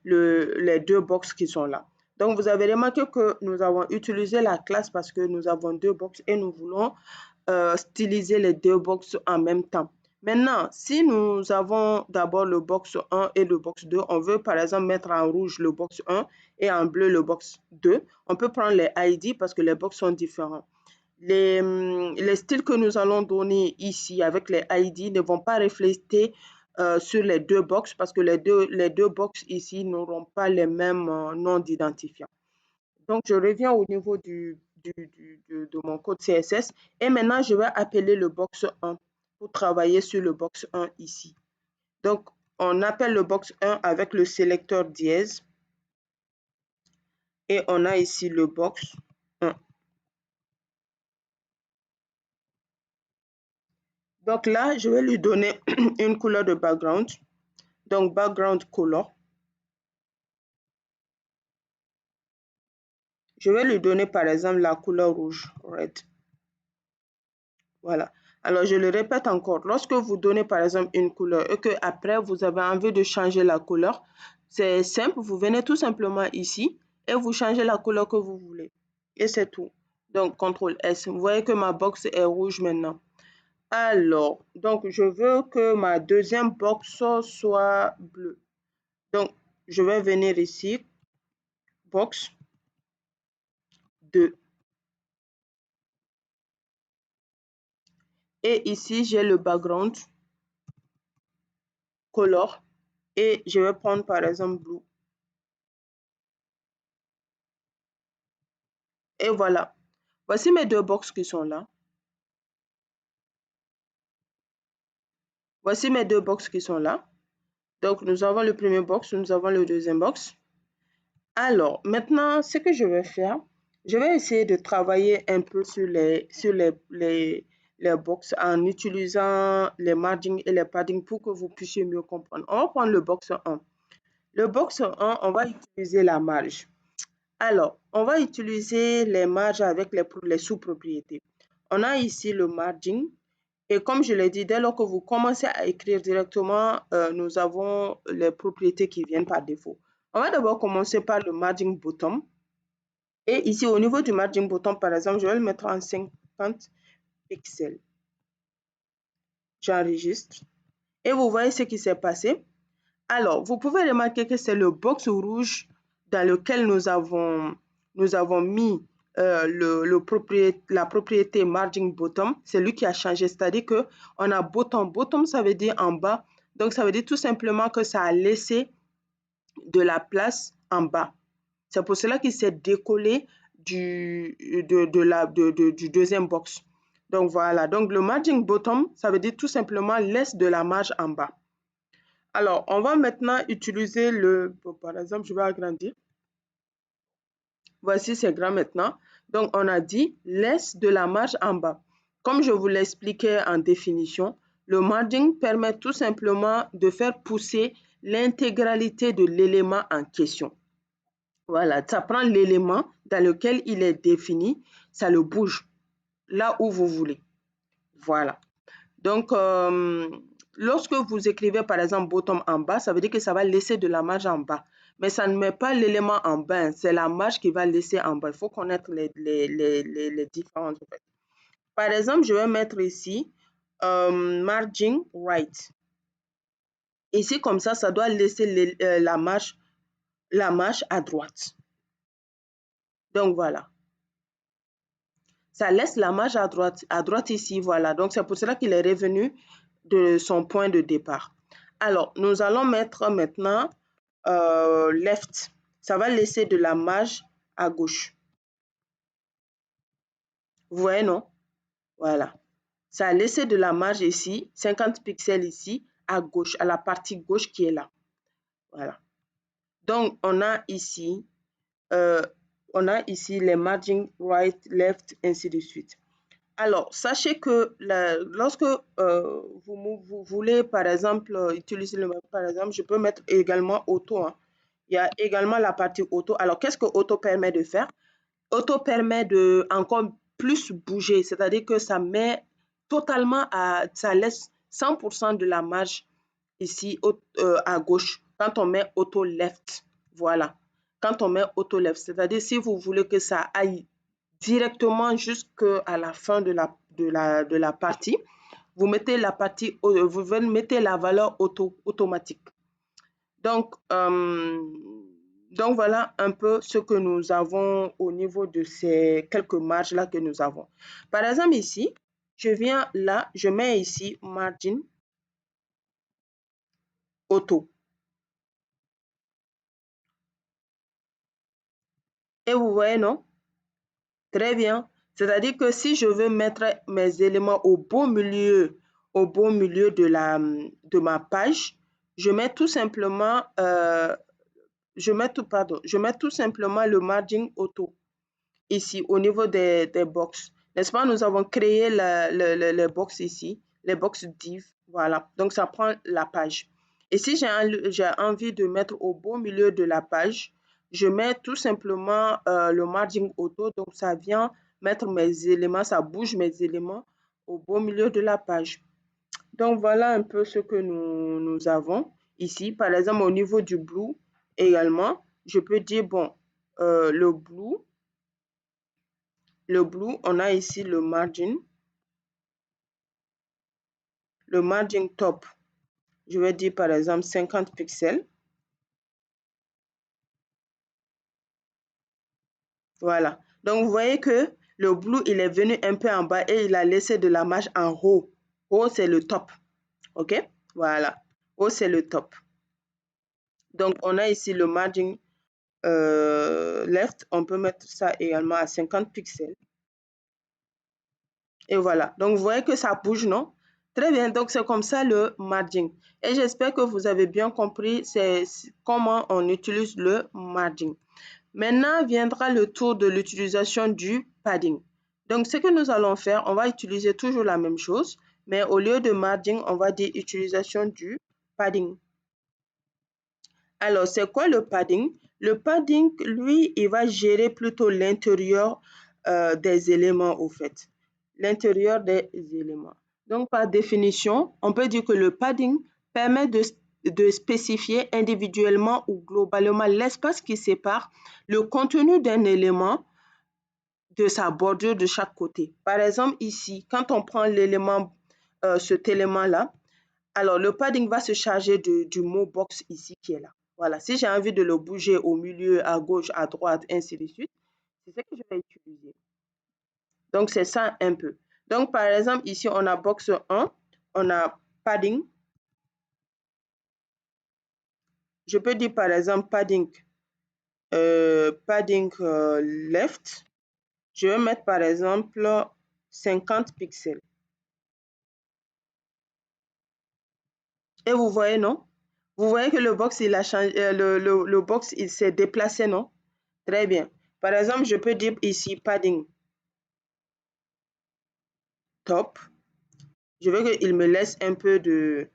Les deux box qui sont là. Donc, vous avez remarqué que nous avons utilisé la classe parce que nous avons deux box et nous voulons styliser les deux box en même temps. Maintenant, si nous avons d'abord le box 1 et le box 2, on veut par exemple mettre en rouge le box 1 et en bleu le box 2, on peut prendre les ID parce que les box sont différents. Les styles que nous allons donner ici avec les ID ne vont pas refléter sur les deux box parce que les deux box ici n'auront pas les mêmes noms d'identifiants. Donc, je reviens au niveau de mon code CSS et maintenant, je vais appeler le box 1 pour travailler sur le box 1 ici. Donc, on appelle le box 1 avec le sélecteur dièse et on a ici le box 1. Donc là, je vais lui donner une couleur de background. Donc, background color. Je vais lui donner par exemple la couleur rouge, red. Voilà. Alors, je le répète encore. Lorsque vous donnez par exemple une couleur et que après vous avez envie de changer la couleur, c'est simple. Vous venez tout simplement ici et vous changez la couleur que vous voulez. Et c'est tout. Donc, CTRL S. Vous voyez que ma box est rouge maintenant. Alors, donc, je veux que ma deuxième box soit bleue. Donc, je vais venir ici, box 2. Et ici, j'ai le background color et je vais prendre par exemple blue. Et voilà. Voici mes deux box qui sont là. Voici mes deux box qui sont là. Donc, nous avons le premier box, nous avons le deuxième box. Alors, maintenant, ce que je vais faire, je vais essayer de travailler un peu sur les box en utilisant les margins et les padding pour que vous puissiez mieux comprendre. On va prendre le box 1. Le box 1, on va utiliser la marge. Alors, on va utiliser les marges avec les sous-propriétés. On a ici le margin. Et comme je l'ai dit, dès lors que vous commencez à écrire directement, nous avons les propriétés qui viennent par défaut. On va d'abord commencer par le margin bottom. Et ici, au niveau du margin bottom, par exemple, je vais le mettre en 50 pixels. J'enregistre. Et vous voyez ce qui s'est passé. Alors, vous pouvez remarquer que c'est le box rouge dans lequel nous avons mis la propriété margin bottom. C'est lui qui a changé, c'est-à-dire qu'on a bottom. Bottom, ça veut dire en bas. Donc, ça veut dire tout simplement que ça a laissé de la place en bas. C'est pour cela qu'il s'est décollé du deuxième box. Donc, voilà. Donc, le margin bottom, ça veut dire tout simplement laisse de la marge en bas. Alors, on va maintenant utiliser par exemple, je vais agrandir. Voici, c'est grand maintenant. Donc, on a dit laisse de la marge en bas. Comme je vous l'expliquais en définition, le margin permet tout simplement de faire pousser l'intégralité de l'élément en question. Voilà, ça prend l'élément dans lequel il est défini, ça le bouge là où vous voulez. Voilà. Donc, lorsque vous écrivez par exemple bottom en bas, ça veut dire que ça va laisser de la marge en bas. Mais ça ne met pas l'élément en bas, c'est la marge qui va laisser en bas. Il faut connaître les différences. En fait. Par exemple, je vais mettre ici margin right. Ici, comme ça doit laisser la marge à droite. Donc, voilà. Ça laisse la marge à droite ici, voilà. Donc, c'est pour cela qu'il est revenu de son point de départ. Alors, nous allons mettre maintenant left. Ça va laisser de la marge à gauche. Vous voyez, non? Voilà. Ça a laissé de la marge ici, 50 pixels ici, à gauche, à la partie gauche qui est là. Voilà. Donc, on a ici on a ici les margin right, left, ainsi de suite. Alors, sachez que lorsque vous voulez, par exemple, utiliser le mot, par exemple, je peux mettre également auto, hein. Il y a également la partie auto. Alors, qu'est-ce que auto permet de faire? Auto permet de encore plus bouger, c'est-à-dire que ça met totalement ça laisse 100% de la marge ici à gauche quand on met auto left. Voilà. Quand on met auto left, c'est-à-dire si vous voulez que ça aille directement jusqu'à la fin de la partie, vous mettez la partie, vous mettez la valeur automatique. Donc, voilà un peu ce que nous avons au niveau de ces quelques marges-là que nous avons. Par exemple, ici, je viens là, je mets ici margin auto. Et vous voyez, non? Très bien. C'est-à-dire que si je veux mettre mes éléments au beau milieu de ma page, je mets tout simplement, je mets tout simplement le margin auto ici au niveau des box. N'est-ce pas? Nous avons créé les box ici, les box div. Voilà. Donc, ça prend la page. Et si j'ai envie de mettre au beau milieu de la page, je mets tout simplement le margin auto. Donc, ça vient mettre mes éléments, ça bouge mes éléments au beau milieu de la page. Donc, voilà un peu ce que nous avons ici. Par exemple, au niveau du blue également, je peux dire, bon, le blue, on a ici le margin top. Je vais dire par exemple 50 pixels. Voilà. Donc, vous voyez que le blue, il est venu un peu en bas et il a laissé de la marge en haut. Haut, c'est le top. OK? Voilà. Haut, c'est le top. Donc, on a ici le margin left. On peut mettre ça également à 50 pixels. Et voilà. Donc, vous voyez que ça bouge, non? Très bien. Donc, c'est comme ça le margin. Et j'espère que vous avez bien compris comment on utilise le margin. Maintenant viendra le tour de l'utilisation du padding. Donc, ce que nous allons faire, on va utiliser toujours la même chose, mais au lieu de margin, on va dire utilisation du padding. Alors, c'est quoi le padding? Le padding, lui, il va gérer plutôt l'intérieur des éléments, au fait. L'intérieur des éléments. Donc, par définition, on peut dire que le padding permet de spécifier individuellement ou globalement l'espace qui sépare le contenu d'un élément de sa bordure de chaque côté. Par exemple, ici, quand on prend cet élément-là, alors le padding va se charger du mot box ici qui est là. Voilà, si j'ai envie de le bouger au milieu, à gauche, à droite, ainsi de suite, c'est ce que je vais utiliser. Donc, c'est ça un peu. Donc, par exemple, ici, on a box 1, on a padding. Je peux dire, par exemple, padding left. Je vais mettre, par exemple, 50 pixels. Et vous voyez, non? Vous voyez que le box, il a changé, le box, il s'est déplacé, non? Très bien. Par exemple, je peux dire ici padding top. Je veux qu'il me laisse un peu de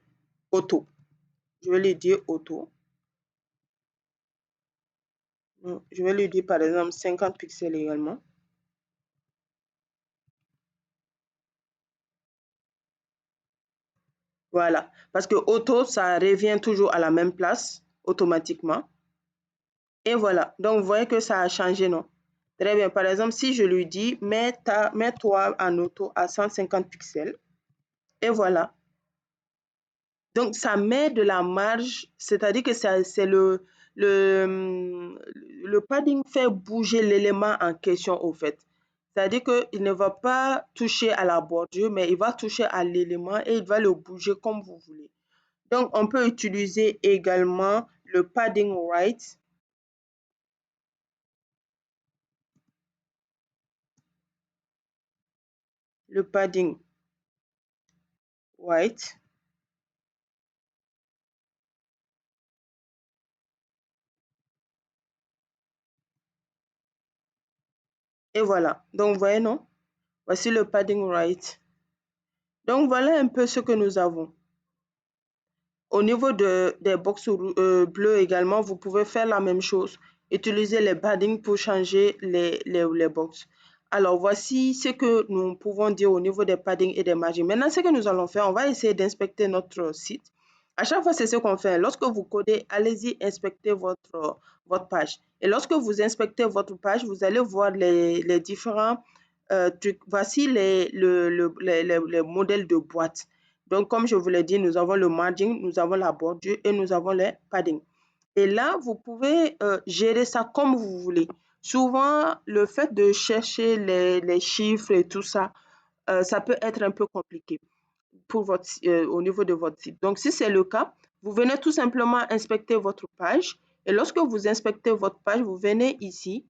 auto. Je vais lui dire auto. Je vais lui dire par exemple 50 pixels également. Voilà. Parce que auto, ça revient toujours à la même place automatiquement. Et voilà. Donc, vous voyez que ça a changé, non? Très bien. Par exemple, si je lui dis mets-toi en auto à 150 pixels. Et voilà. Donc, ça met de la marge, c'est-à-dire que c'est le padding fait bouger l'élément en question, au fait. C'est-à-dire qu'il ne va pas toucher à la bordure, mais il va toucher à l'élément et il va le bouger comme vous voulez. Donc, on peut utiliser également le padding right. Le padding white. Et voilà. Donc, vous voyez, non? Voici le padding right. Donc, voilà un peu ce que nous avons. Au niveau des box bleues également, vous pouvez faire la même chose. Utiliser les paddings pour changer les box. Alors, voici ce que nous pouvons dire au niveau des paddings et des margins. Maintenant, ce que nous allons faire, on va essayer d'inspecter notre site. À chaque fois, c'est ce qu'on fait. Lorsque vous codez, allez-y inspecter votre page. Et lorsque vous inspectez votre page, vous allez voir les différents trucs. Voici les modèles de boîtes. Donc, comme je vous l'ai dit, nous avons le margin, nous avons la bordure et nous avons les padding. Et là, vous pouvez gérer ça comme vous voulez. Souvent, le fait de chercher les chiffres et tout ça, ça peut être un peu compliqué pour au niveau de votre site. Donc, si c'est le cas, vous venez tout simplement inspecter votre page. Et lorsque vous inspectez votre page, vous venez ici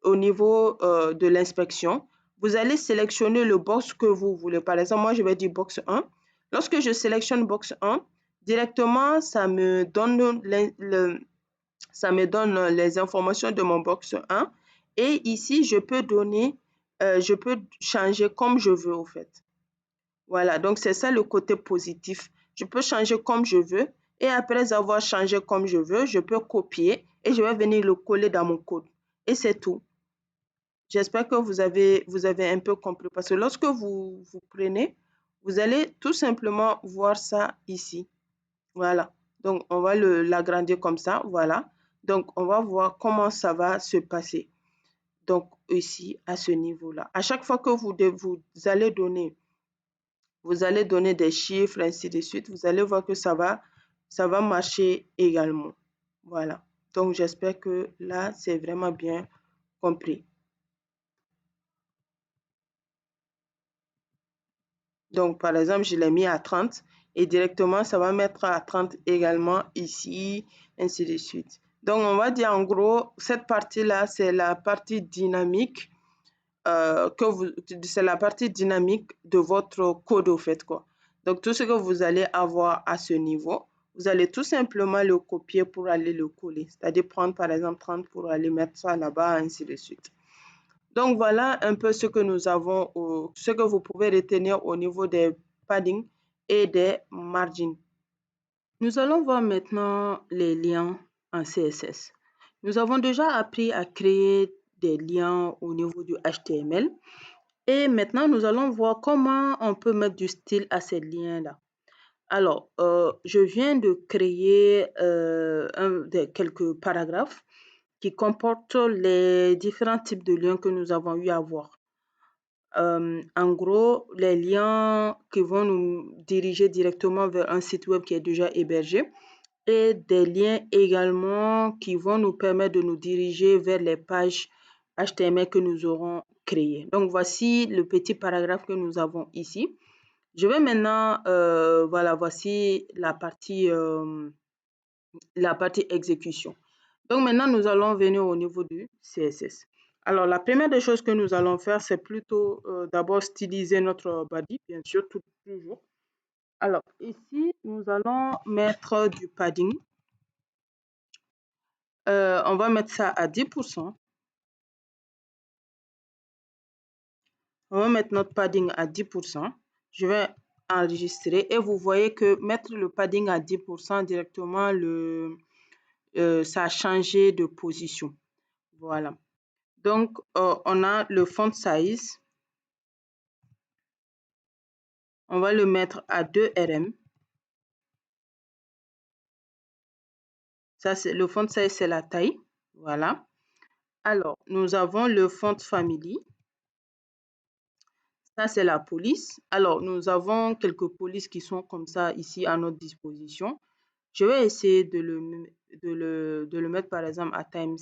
au niveau de l'inspection. Vous allez sélectionner le box que vous voulez. Par exemple, moi, je vais dire box 1. Lorsque je sélectionne box 1, directement, ça me donne les informations de mon box 1. Et ici, je peux changer comme je veux au fait. Voilà, donc c'est ça le côté positif. Je peux changer comme je veux et après avoir changé comme je veux, je peux copier et je vais venir le coller dans mon code. Et c'est tout. J'espère que vous avez un peu compris parce que lorsque vous prenez, vous allez tout simplement voir ça ici. Voilà. Donc, on va l'agrandir comme ça. Voilà. Donc, on va voir comment ça va se passer. Donc, ici, à ce niveau-là. À chaque fois que vous allez donner des chiffres, ainsi de suite, vous allez voir que ça va marcher également. Voilà. Donc, j'espère que là, c'est vraiment bien compris. Donc, par exemple, je l'ai mis à 30 et directement, ça va mettre à 30 également ici, ainsi de suite. Donc, on va dire en gros, cette partie-là, c'est la partie dynamique c'est la partie dynamique de votre code au fait quoi. Donc tout ce que vous allez avoir à ce niveau, vous allez tout simplement le copier pour aller le coller. C'est-à-dire prendre par exemple 30 pour aller mettre ça là-bas, ainsi de suite. Donc voilà un peu ce que nous avons, ce que vous pouvez retenir au niveau des paddings et des margins. Nous allons voir maintenant les liens en CSS. Nous avons déjà appris à créer des liens au niveau du HTML. Et maintenant, nous allons voir comment on peut mettre du style à ces liens-là. Alors, je viens de créer quelques paragraphes qui comportent les différents types de liens que nous avons eu à voir. En gros, les liens qui vont nous diriger directement vers un site web qui est déjà hébergé et des liens également qui vont nous permettre de nous diriger vers les pages HTML que nous aurons créées. Donc, voici le petit paragraphe que nous avons ici. Je vais maintenant, voilà, voici la partie exécution. Donc, maintenant, nous allons venir au niveau du CSS. Alors, la première des choses que nous allons faire, c'est plutôt d'abord styliser notre body, bien sûr, toujours. Alors, ici, nous allons mettre du padding. On va mettre ça à 10%. On va mettre notre padding à 10%. Je vais enregistrer et vous voyez que mettre le padding à 10% directement, ça a changé de position. Voilà. Donc, on a le font size. On va le mettre à 2 RM. Ça, c'est le font size, c'est la taille. Voilà. Alors, nous avons le font family. Ça, c'est la police. Alors, nous avons quelques polices qui sont comme ça ici à notre disposition. Je vais essayer de le mettre, par exemple, à Times.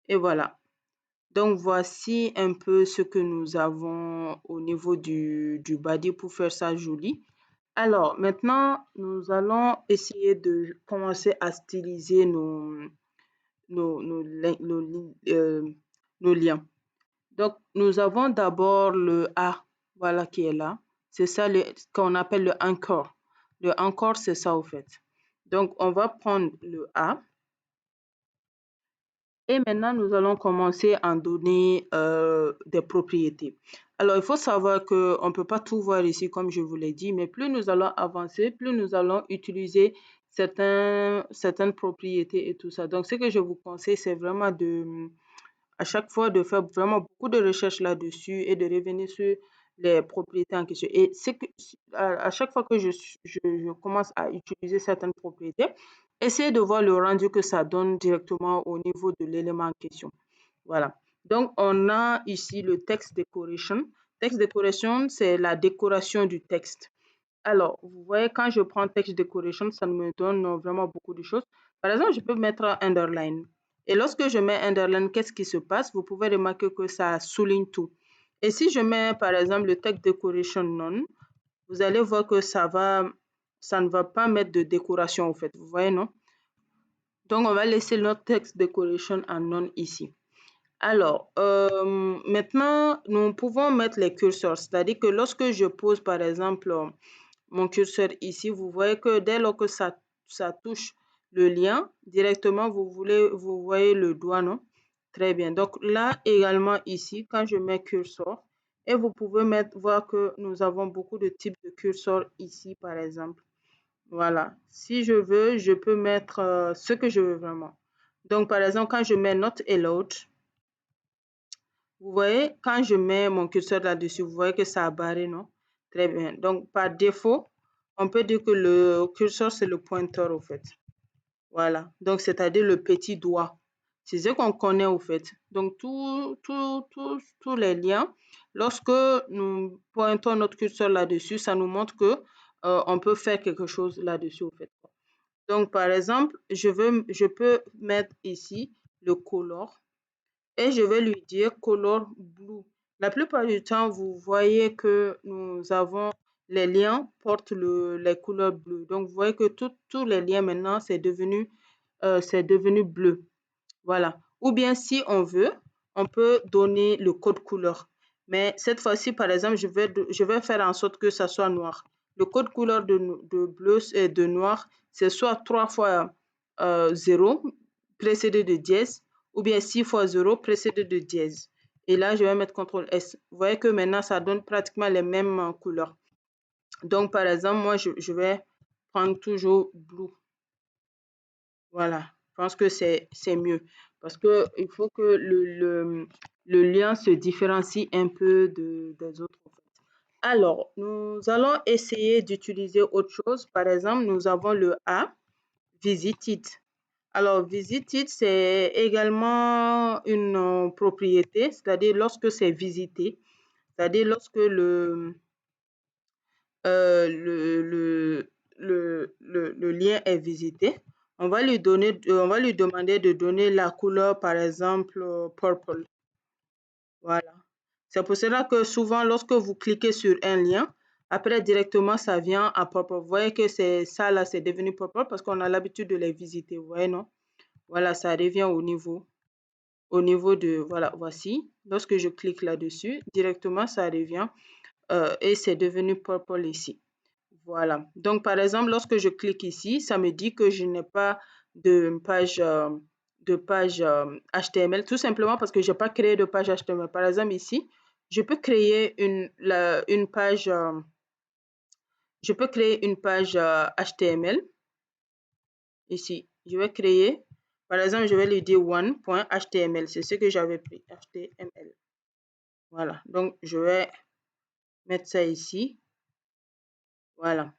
Et voilà. Donc, voici un peu ce que nous avons au niveau du body pour faire ça joli. Alors, maintenant, nous allons essayer de commencer à styliser nos liens. Donc, nous avons d'abord le A, voilà qui est là. C'est ça ce qu'on appelle le anchor. Le anchor, c'est ça au fait. Donc, on va prendre le A Et maintenant, nous allons commencer à en donner des propriétés. Alors, il faut savoir qu'on ne peut pas tout voir ici, comme je vous l'ai dit, mais plus nous allons avancer, plus nous allons utiliser certaines propriétés et tout ça. Donc, ce que je vous conseille, c'est vraiment à chaque fois de faire vraiment beaucoup de recherches là-dessus et de revenir sur les propriétés en question. Et à chaque fois que je commence à utiliser certaines propriétés, essayez de voir le rendu que ça donne directement au niveau de l'élément en question. Voilà. Donc, on a ici le text decoration. Text decoration, c'est la décoration du texte. Alors, vous voyez, quand je prends text decoration, ça me donne vraiment beaucoup de choses. Par exemple, je peux mettre un underline. Et lorsque je mets underline, qu'est-ce qui se passe? Vous pouvez remarquer que ça souligne tout. Et si je mets, par exemple, le text decoration none, vous allez voir que ça ne va pas mettre de décoration, en fait. Vous voyez, non? Donc, on va laisser notre text decoration en none ici. Alors, maintenant, nous pouvons mettre les curseurs. C'est-à-dire que lorsque je pose, par exemple, mon curseur ici, vous voyez que dès lors que ça touche le lien, directement, vous voyez le doigt, non? Très bien. Donc là également ici, quand je mets curseur, et vous pouvez voir que nous avons beaucoup de types de curseurs ici, par exemple. Voilà. Si je veux, je peux mettre ce que je veux vraiment. Donc, par exemple, quand je mets not allowed, vous voyez, quand je mets mon curseur là-dessus, vous voyez que ça a barré, non? Très bien. Donc, par défaut, on peut dire que le curseur, c'est le pointeur, au fait. Voilà. Donc, c'est-à-dire le petit doigt. C'est ce qu'on connaît, au fait. Donc, tous les liens, lorsque nous pointons notre curseur là-dessus, ça nous montre que on peut faire quelque chose là-dessus, au fait. Donc, par exemple, je peux mettre ici le color et je vais lui dire color blue. La plupart du temps, vous voyez que nous avons les liens portent les couleurs bleues. Donc, vous voyez que tous les liens maintenant, c'est devenu bleu. Voilà. Ou bien, si on veut, on peut donner le code couleur. Mais cette fois-ci, par exemple, je vais faire en sorte que ça soit noir. Le code couleur de bleu et de noir, c'est soit 3 fois 0 précédé de dièse, ou bien 6 fois 0 précédé de dièse. Et là, je vais mettre CTRL S. Vous voyez que maintenant, ça donne pratiquement les mêmes couleurs. Donc, par exemple, moi, je vais prendre toujours blue. Voilà, je pense que c'est mieux parce qu'il faut que le lien se différencie un peu des autres. Alors, nous allons essayer d'utiliser autre chose. Par exemple, nous avons le A, visited. Alors, visited, c'est également une propriété, c'est-à-dire lorsque c'est visité, c'est-à-dire lorsque le lien est visité, on va lui demander de donner la couleur, par exemple, purple. Voilà. C'est pour cela que souvent, lorsque vous cliquez sur un lien, après directement, ça vient à purple. Vous voyez que c'est ça là, c'est devenu purple parce qu'on a l'habitude de les visiter. Vous voyez, non? Voilà, ça revient au niveau de, voilà, voici. Lorsque je clique là-dessus, directement, ça revient et c'est devenu purple ici. Voilà. Donc, par exemple, lorsque je clique ici, ça me dit que je n'ai pas de page, HTML, tout simplement parce que je n'ai pas créé de page HTML. Par exemple, ici, je peux créer une page, HTML. Ici, je vais créer, par exemple, je vais lui dire one.html. C'est ce que j'avais pris, HTML. Voilà. Donc, je vais mettre ça ici. Voilà.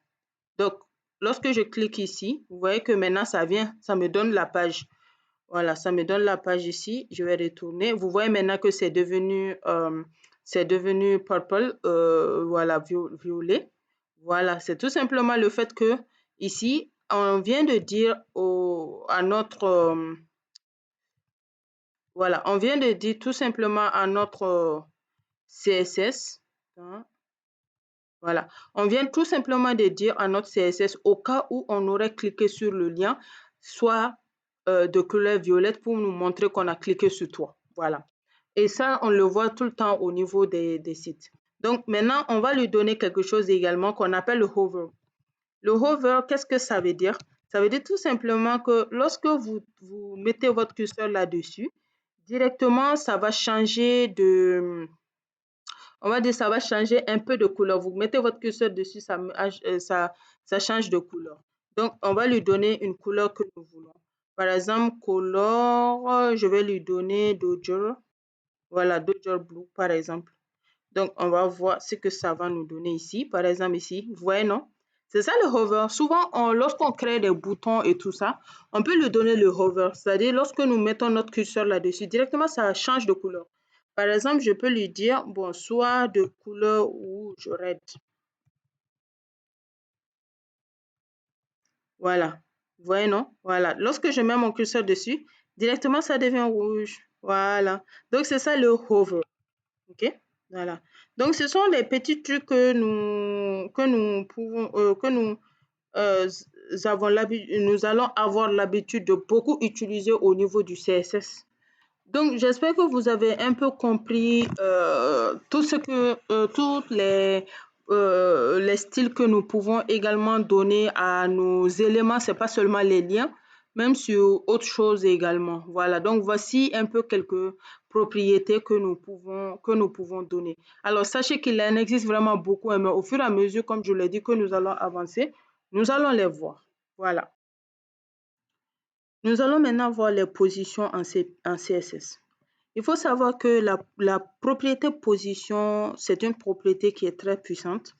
Donc, lorsque je clique ici, vous voyez que maintenant, ça me donne la page. Voilà, ça me donne la page ici. Je vais retourner. Vous voyez maintenant que c'est devenu purple, voilà, violet. Voilà, c'est tout simplement le fait que ici, on vient de dire à notre, voilà, on vient de dire tout simplement à notre CSS, hein, voilà, on vient tout simplement de dire à notre CSS au cas où on aurait cliqué sur le lien, soit de couleur violette pour nous montrer qu'on a cliqué sur toi. Voilà. Et ça, on le voit tout le temps au niveau des sites. Donc maintenant, on va lui donner quelque chose également qu'on appelle le hover. Le hover, qu'est-ce que ça veut dire? Ça veut dire tout simplement que lorsque vous mettez votre curseur là-dessus, directement, ça va changer de, on va dire, ça va changer un peu de couleur. Vous mettez votre curseur dessus, ça change de couleur. Donc, on va lui donner une couleur que nous voulons. Par exemple, couleur, je vais lui donner Dodger. Voilà, Dodger Blue, par exemple. Donc, on va voir ce que ça va nous donner ici. Par exemple, ici, vous voyez, non? C'est ça le hover. Souvent, lorsqu'on crée des boutons et tout ça, on peut lui donner le hover. C'est-à-dire, lorsque nous mettons notre curseur là-dessus, directement, ça change de couleur. Par exemple, je peux lui dire, bon, soit de couleur rouge, red. Voilà. Vous voyez, non? Voilà. Lorsque je mets mon curseur dessus, directement, ça devient rouge. Voilà. Donc, c'est ça le hover. OK? Voilà. Donc, ce sont les petits trucs euh, nous allons avoir l'habitude de beaucoup utiliser au niveau du CSS. Donc, j'espère que vous avez un peu compris tous les styles que nous pouvons également donner à nos éléments. C'est pas seulement les liens, même sur autre chose également. Voilà. Donc, voici un peu quelques propriétés que nous pouvons donner. Alors, sachez qu'il en existe vraiment beaucoup, hein, mais au fur et à mesure, comme je l'ai dit, que nous allons avancer, nous allons les voir. Voilà. Nous allons maintenant voir les positions en CSS. Il faut savoir que la propriété position, c'est une propriété qui est très puissante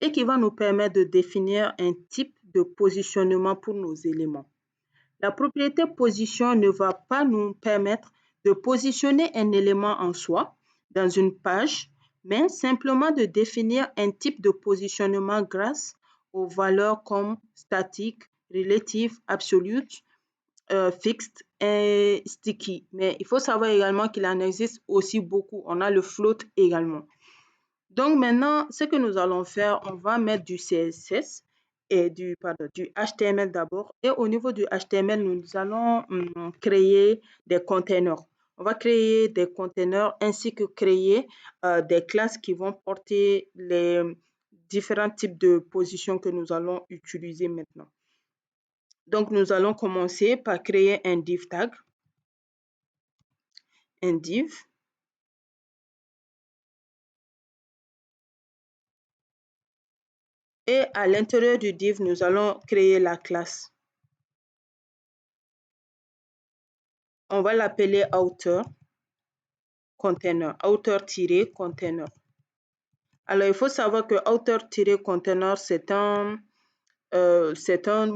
et qui va nous permettre de définir un type de positionnement pour nos éléments. La propriété position ne va pas nous permettre de positionner un élément en soi dans une page, mais simplement de définir un type de positionnement grâce aux valeurs comme statique, relative, absolute, fixed et sticky. Mais il faut savoir également qu'il en existe aussi beaucoup. On a le float également. Donc maintenant, ce que nous allons faire, on va mettre du CSS et du HTML d'abord. Et au niveau du HTML, nous allons créer des containers. On va créer des containers ainsi que créer des classes qui vont porter les différents types de positions que nous allons utiliser maintenant. Donc, nous allons commencer par créer un div tag, un div. Et à l'intérieur du div, nous allons créer la classe. On va l'appeler outer container, outer-container. Alors, il faut savoir que outer-container, c'est un mot c'est un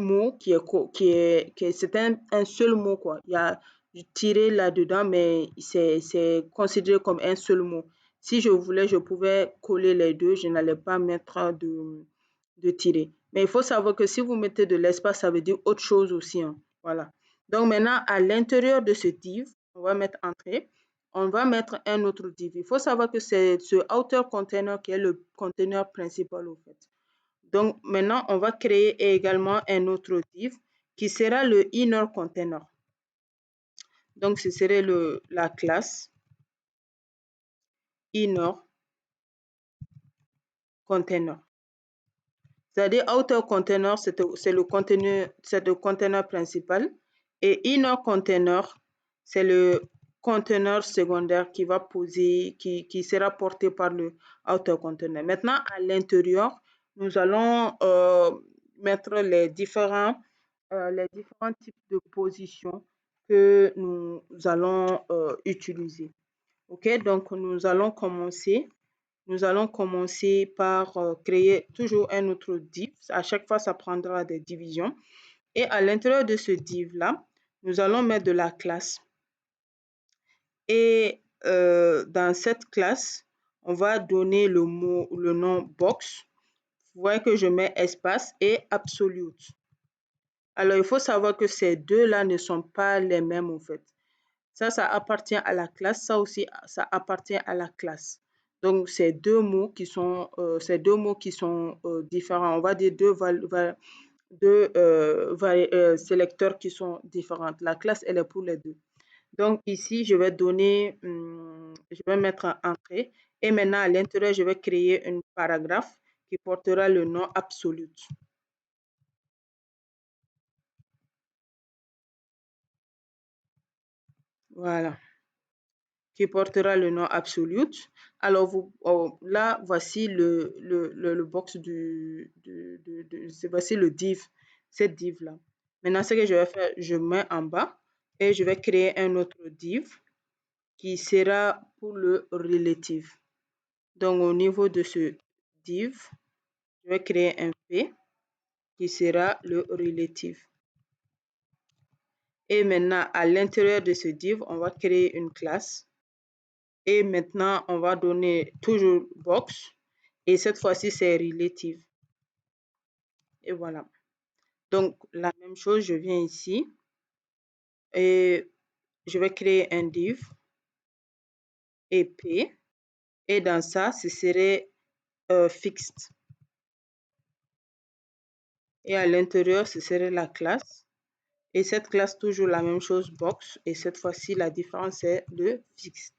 seul mot, quoi. Il y a du tiré là-dedans, mais c'est considéré comme un seul mot. Si je voulais, je pouvais coller les deux, je n'allais pas mettre de tiret. Mais il faut savoir que si vous mettez de l'espace, ça veut dire autre chose aussi, hein. Voilà. Donc maintenant, à l'intérieur de ce div, on va mettre entrée. On va mettre un autre div. Il faut savoir que c'est ce outer container qui est le container principal au fait. Donc maintenant, on va créer également un autre div qui sera le inner container. Donc ce serait la classe inner container. C'est-à-dire outer container, c'est le container principal et inner container, c'est le container secondaire qui sera porté par le outer container. Maintenant, à l'intérieur, nous allons mettre les différents types de positions que nous allons utiliser. OK, donc nous allons commencer par créer toujours un autre div. À chaque fois, ça prendra des divisions. Et à l'intérieur de ce div-là, nous allons mettre de la classe. Et dans cette classe, on va donner le nom box. Vous voyez que je mets espace et absolute. Alors, il faut savoir que ces deux-là ne sont pas les mêmes en fait. Ça appartient à la classe. Ça aussi, ça appartient à la classe. Donc, ces deux mots qui sont différents. On va dire deux sélecteurs qui sont différents. La classe, elle est pour les deux. Donc, ici, je vais mettre un entrée. Et maintenant, à l'intérieur, je vais créer un paragraphe qui portera le nom absolu. Voilà, qui portera le nom Absolute. Alors, là, voici le box voici le div, cette div-là. Maintenant, ce que je vais faire, je mets en bas et je vais créer un autre div qui sera pour le relative. Donc, au niveau de ce div, je vais créer un P qui sera le relative. Et maintenant, à l'intérieur de ce div, on va créer une classe. Et maintenant, on va donner toujours box. Et cette fois-ci, c'est relative. Et voilà. Donc, la même chose, je viens ici. Et je vais créer un div. Et P. Et dans ça, ce serait fixed. Et à l'intérieur, ce serait la classe. Et cette classe, toujours la même chose, box. Et cette fois-ci, la différence est le fixed.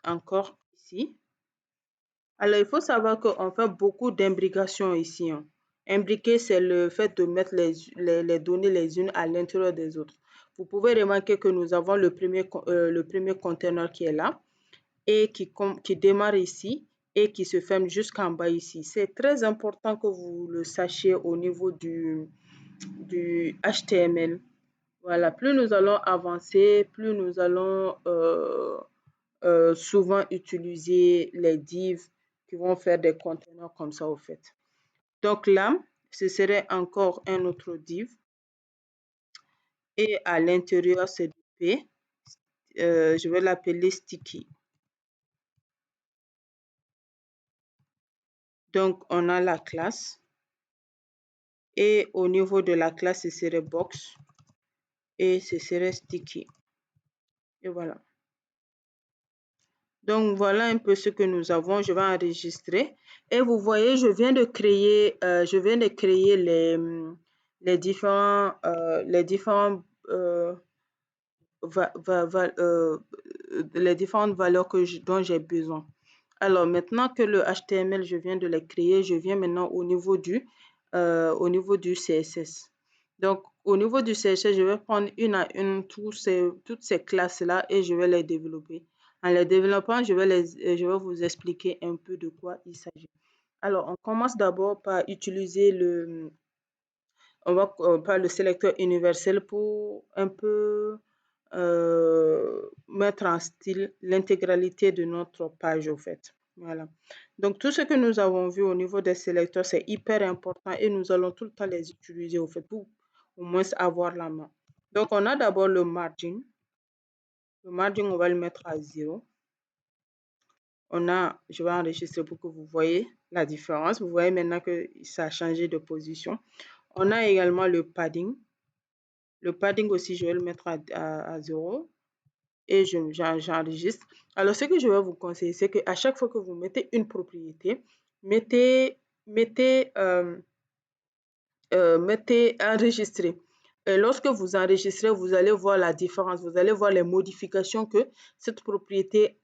Encore ici. Alors, il faut savoir qu'on fait beaucoup d'imbrication ici. Hein. Imbriquer, c'est le fait de mettre les données les unes à l'intérieur des autres. Vous pouvez remarquer que nous avons le premier conteneur qui est là et qui démarre ici et qui se ferme jusqu'en bas ici. C'est très important que vous le sachiez au niveau du HTML. Voilà, plus nous allons avancer, plus nous allons souvent utiliser les divs qui vont faire des conteneurs comme ça au fait. Donc là, ce serait encore un autre div. Et à l'intérieur, c'est du P. Je vais l'appeler sticky. Donc, on a la classe. Et au niveau de la classe, ce serait box. Et ce serait sticky. Et voilà. Donc, voilà un peu ce que nous avons. Je vais enregistrer. Et vous voyez, je viens de créer les différentes valeurs dont j'ai besoin. Alors, maintenant que le HTML, je viens de les créer, je viens maintenant au niveau du CSS. Donc, au niveau du CSS, je vais prendre une à une toutes ces classes-là et je vais les développer. En les développant, je vais vous expliquer un peu de quoi il s'agit. Alors, on commence d'abord par utiliser par le sélecteur universel pour un peu mettre en style l'intégralité de notre page au fait. Voilà. Donc, tout ce que nous avons vu au niveau des sélecteurs, c'est hyper important et nous allons tout le temps les utiliser au fait pour au moins avoir la main. Donc, on a d'abord le margin. Le margin, on va le mettre à 0. Je vais enregistrer pour que vous voyez la différence. Vous voyez maintenant que ça a changé de position. On a également le padding. Le padding aussi, je vais le mettre à 0 et j'enregistre. Alors, ce que je vais vous conseiller, c'est qu'à chaque fois que vous mettez une propriété, mettez enregistrer. Et lorsque vous enregistrez, vous allez voir la différence, vous allez voir les modifications que cette propriété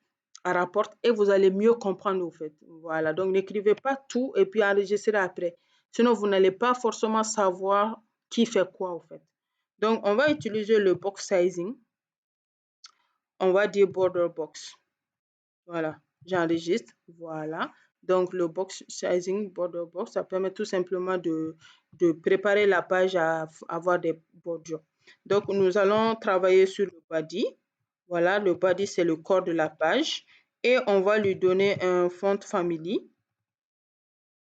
rapporte et vous allez mieux comprendre au fait. Voilà, donc n'écrivez pas tout et puis enregistrez après. Sinon, vous n'allez pas forcément savoir qui fait quoi au fait. Donc, on va utiliser le box sizing. On va dire border box. Voilà, j'enregistre. Voilà. Donc, le box sizing, border box, ça permet tout simplement de préparer la page à avoir des bordures. Donc, nous allons travailler sur le body. Voilà, le body, c'est le corps de la page. Et on va lui donner un font family.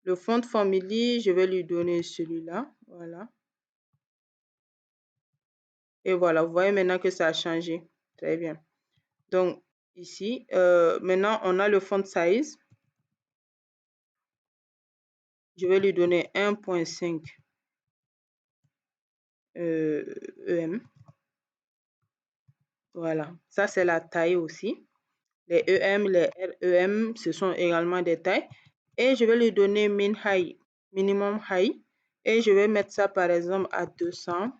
Le font family, je vais lui donner celui-là. Voilà. Et voilà, vous voyez maintenant que ça a changé. Très bien. Donc, ici, maintenant, on a le font size. Je vais lui donner 1.5 EM. Voilà, ça c'est la taille aussi. Les EM, les REM, ce sont également des tailles. Et je vais lui donner min high, minimum high. Et je vais mettre ça par exemple à 200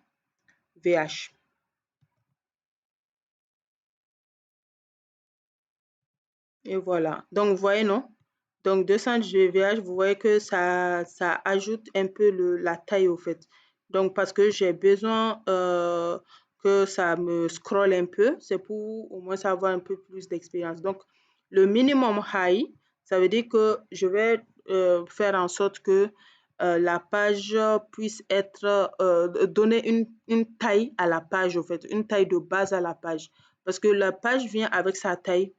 VH. Et voilà. Donc, vous voyez, non? Donc, 200 VH, vous voyez que ça ajoute un peu la taille au fait. Donc, parce que j'ai besoin que ça me scrolle un peu. C'est pour au moins avoir un peu plus d'expérience. Donc, le minimum high, ça veut dire que je vais faire en sorte que la page puisse être, donner une taille à la page, au fait, une taille de base à la page. Parce que la page vient avec sa taille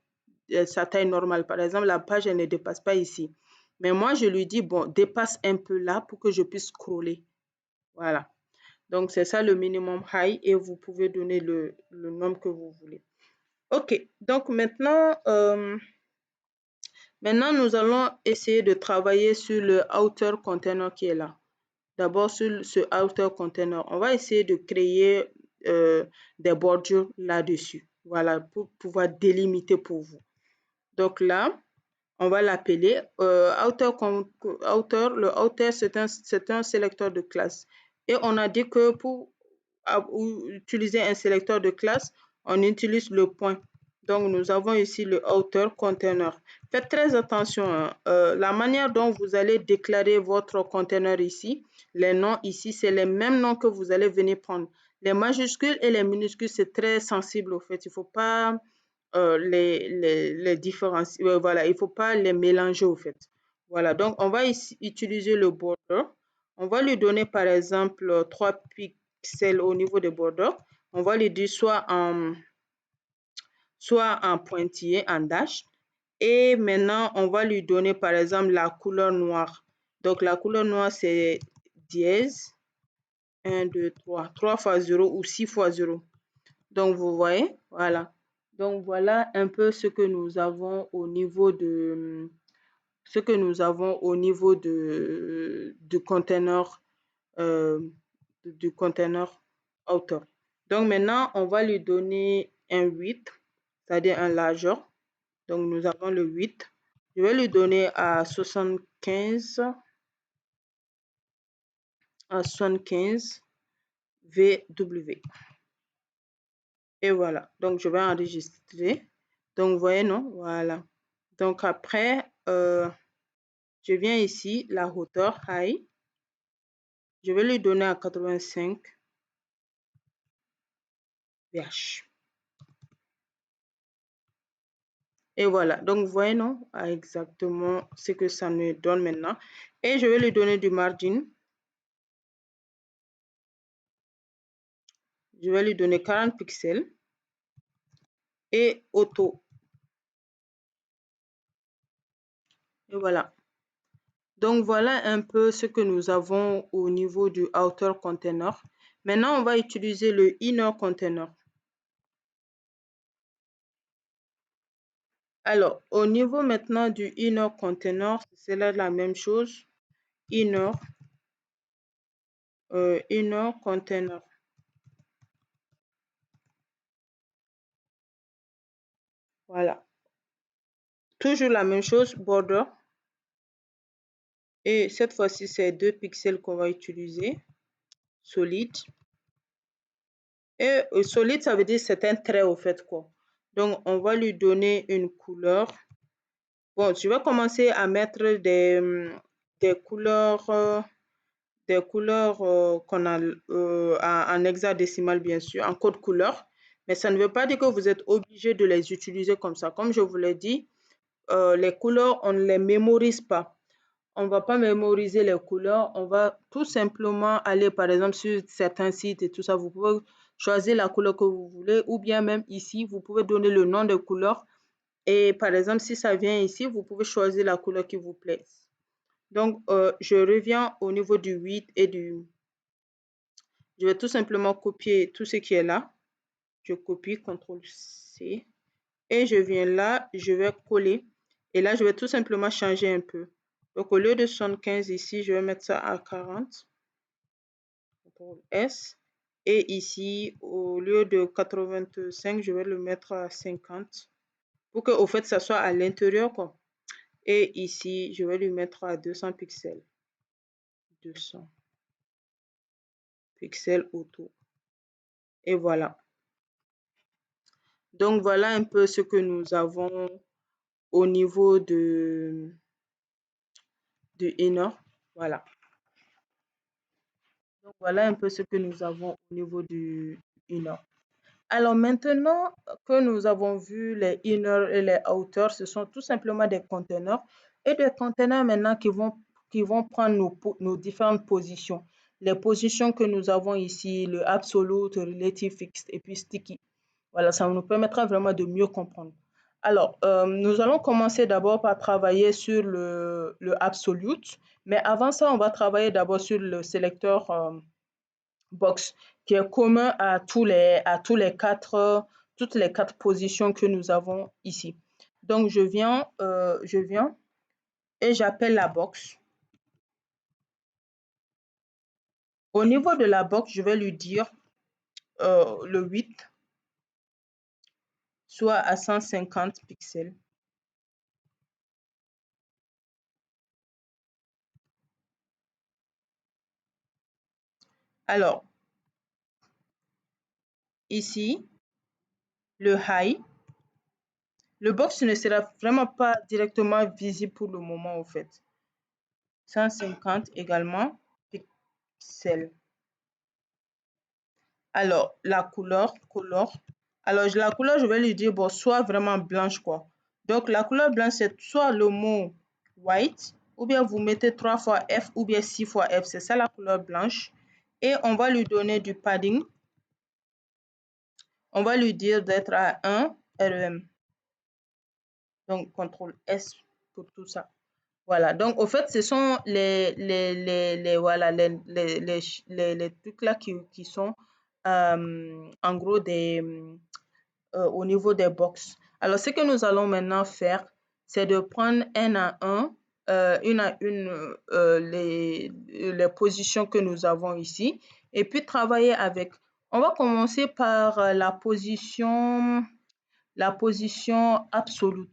normale. Par exemple, la page, elle ne dépasse pas ici. Mais moi, je lui dis, bon, dépasse un peu là pour que je puisse scroller. Voilà. Donc, c'est ça le minimum high et vous pouvez donner le nombre que vous voulez. OK. Donc, maintenant, nous allons essayer de travailler sur le outer container qui est là. D'abord, sur ce outer container, on va essayer de créer des bordures là-dessus. Voilà, pour pouvoir délimiter pour vous. Donc là, on va l'appeler outer. Le outer, c'est un sélecteur de classe. Et on a dit que pour utiliser un sélecteur de classe, on utilise le point. Donc, nous avons ici le outer container. Faites très attention. La manière dont vous allez déclarer votre container ici, les noms ici, c'est les mêmes noms que vous allez venir prendre. Les majuscules et les minuscules, c'est très sensible au fait. Il ne faut pas les différencier. Voilà, il ne faut pas les mélanger au fait. Voilà, donc on va ici utiliser le border. On va lui donner par exemple 3 pixels au niveau des borders. On va lui dire soit en pointillé, en dash. Et maintenant, on va lui donner par exemple la couleur noire. Donc la couleur noire, c'est dièse 1, 2, 3. 3 fois 0 ou 6 fois 0. Donc, vous voyez, voilà. Donc, voilà un peu ce que nous avons au niveau de du container outer. Donc, maintenant, on va lui donner un 8, c'est-à-dire un largeur. Donc, nous avons le 8. Je vais lui donner à 75 VW. Et voilà, donc je vais enregistrer. Donc, vous voyez, non? Voilà. Donc, après, je viens ici, la hauteur, high. Je vais lui donner à 85 VH. Et voilà, donc vous voyez, non? Exactement ce que ça me donne maintenant. Et je vais lui donner du margin. Je vais lui donner 40 pixels. Et auto. Et voilà. Donc, voilà un peu ce que nous avons au niveau du outer container. Maintenant, on va utiliser le inner container. Alors, au niveau maintenant du inner container, c'est là la même chose. Inner container. Voilà. Toujours la même chose, border. Et cette fois-ci, c'est 2 pixels qu'on va utiliser. Solide. Et solide, ça veut dire c'est un trait au fait, quoi. Donc, on va lui donner une couleur. Bon, je vais commencer à mettre des couleurs, qu'on a en hexadécimal, bien sûr, en code couleur. Mais ça ne veut pas dire que vous êtes obligé de les utiliser comme ça. Comme je vous l'ai dit, les couleurs, on ne les mémorise pas. On ne va pas mémoriser les couleurs. On va tout simplement aller, par exemple, sur certains sites et tout ça. Vous pouvez choisir la couleur que vous voulez ou bien même ici, vous pouvez donner le nom de couleur. Et par exemple, si ça vient ici, vous pouvez choisir la couleur qui vous plaît. Donc, je reviens au niveau du 8 et du... Je vais tout simplement copier tout ce qui est là. Je copie, CTRL-C. Et je viens là, je vais coller. Et là, je vais tout simplement changer un peu. Donc, au lieu de 75 ici, je vais mettre ça à 40. CTRL-S. Et ici, au lieu de 85, je vais le mettre à 50. Pour que, au fait, ça soit à l'intérieur, quoi. Et ici, je vais lui mettre à 200 pixels. 200 pixels autour. Et voilà. Donc, voilà un peu ce que nous avons au niveau du inner. Voilà. Donc, voilà un peu ce que nous avons au niveau du inner. Alors maintenant que nous avons vu les inner et les outer, ce sont tout simplement des conteneurs et des conteneurs maintenant qui vont prendre nos différentes positions. Les positions que nous avons ici, le absolute, relative, fixed et puis sticky. Voilà, ça nous permettra vraiment de mieux comprendre. Alors, nous allons commencer d'abord par travailler sur le absolute, mais avant ça, on va travailler d'abord sur le sélecteur box qui est commun à toutes les quatre positions que nous avons ici. Donc, je viens et j'appelle la box. Au niveau de la box, je vais lui dire le 8, soit à 150 pixels. Alors, ici, le high, le box ne sera vraiment pas directement visible pour le moment, au fait. 150 également pixels. Alors, la couleur. Alors, la couleur, je vais lui dire, bon, soit vraiment blanche, quoi. Donc, la couleur blanche, c'est soit le mot white, ou bien vous mettez 3 fois F, ou bien 6 fois F. C'est ça la couleur blanche. Et on va lui donner du padding. On va lui dire d'être à 1 REM. Donc, CTRL S pour tout ça. Voilà, donc au fait, ce sont voilà, les trucs là qui sont en gros au niveau des box. Alors, ce que nous allons maintenant faire, c'est de prendre un à un, une à une, les positions que nous avons ici et puis travailler avec. On va commencer par la position absolue.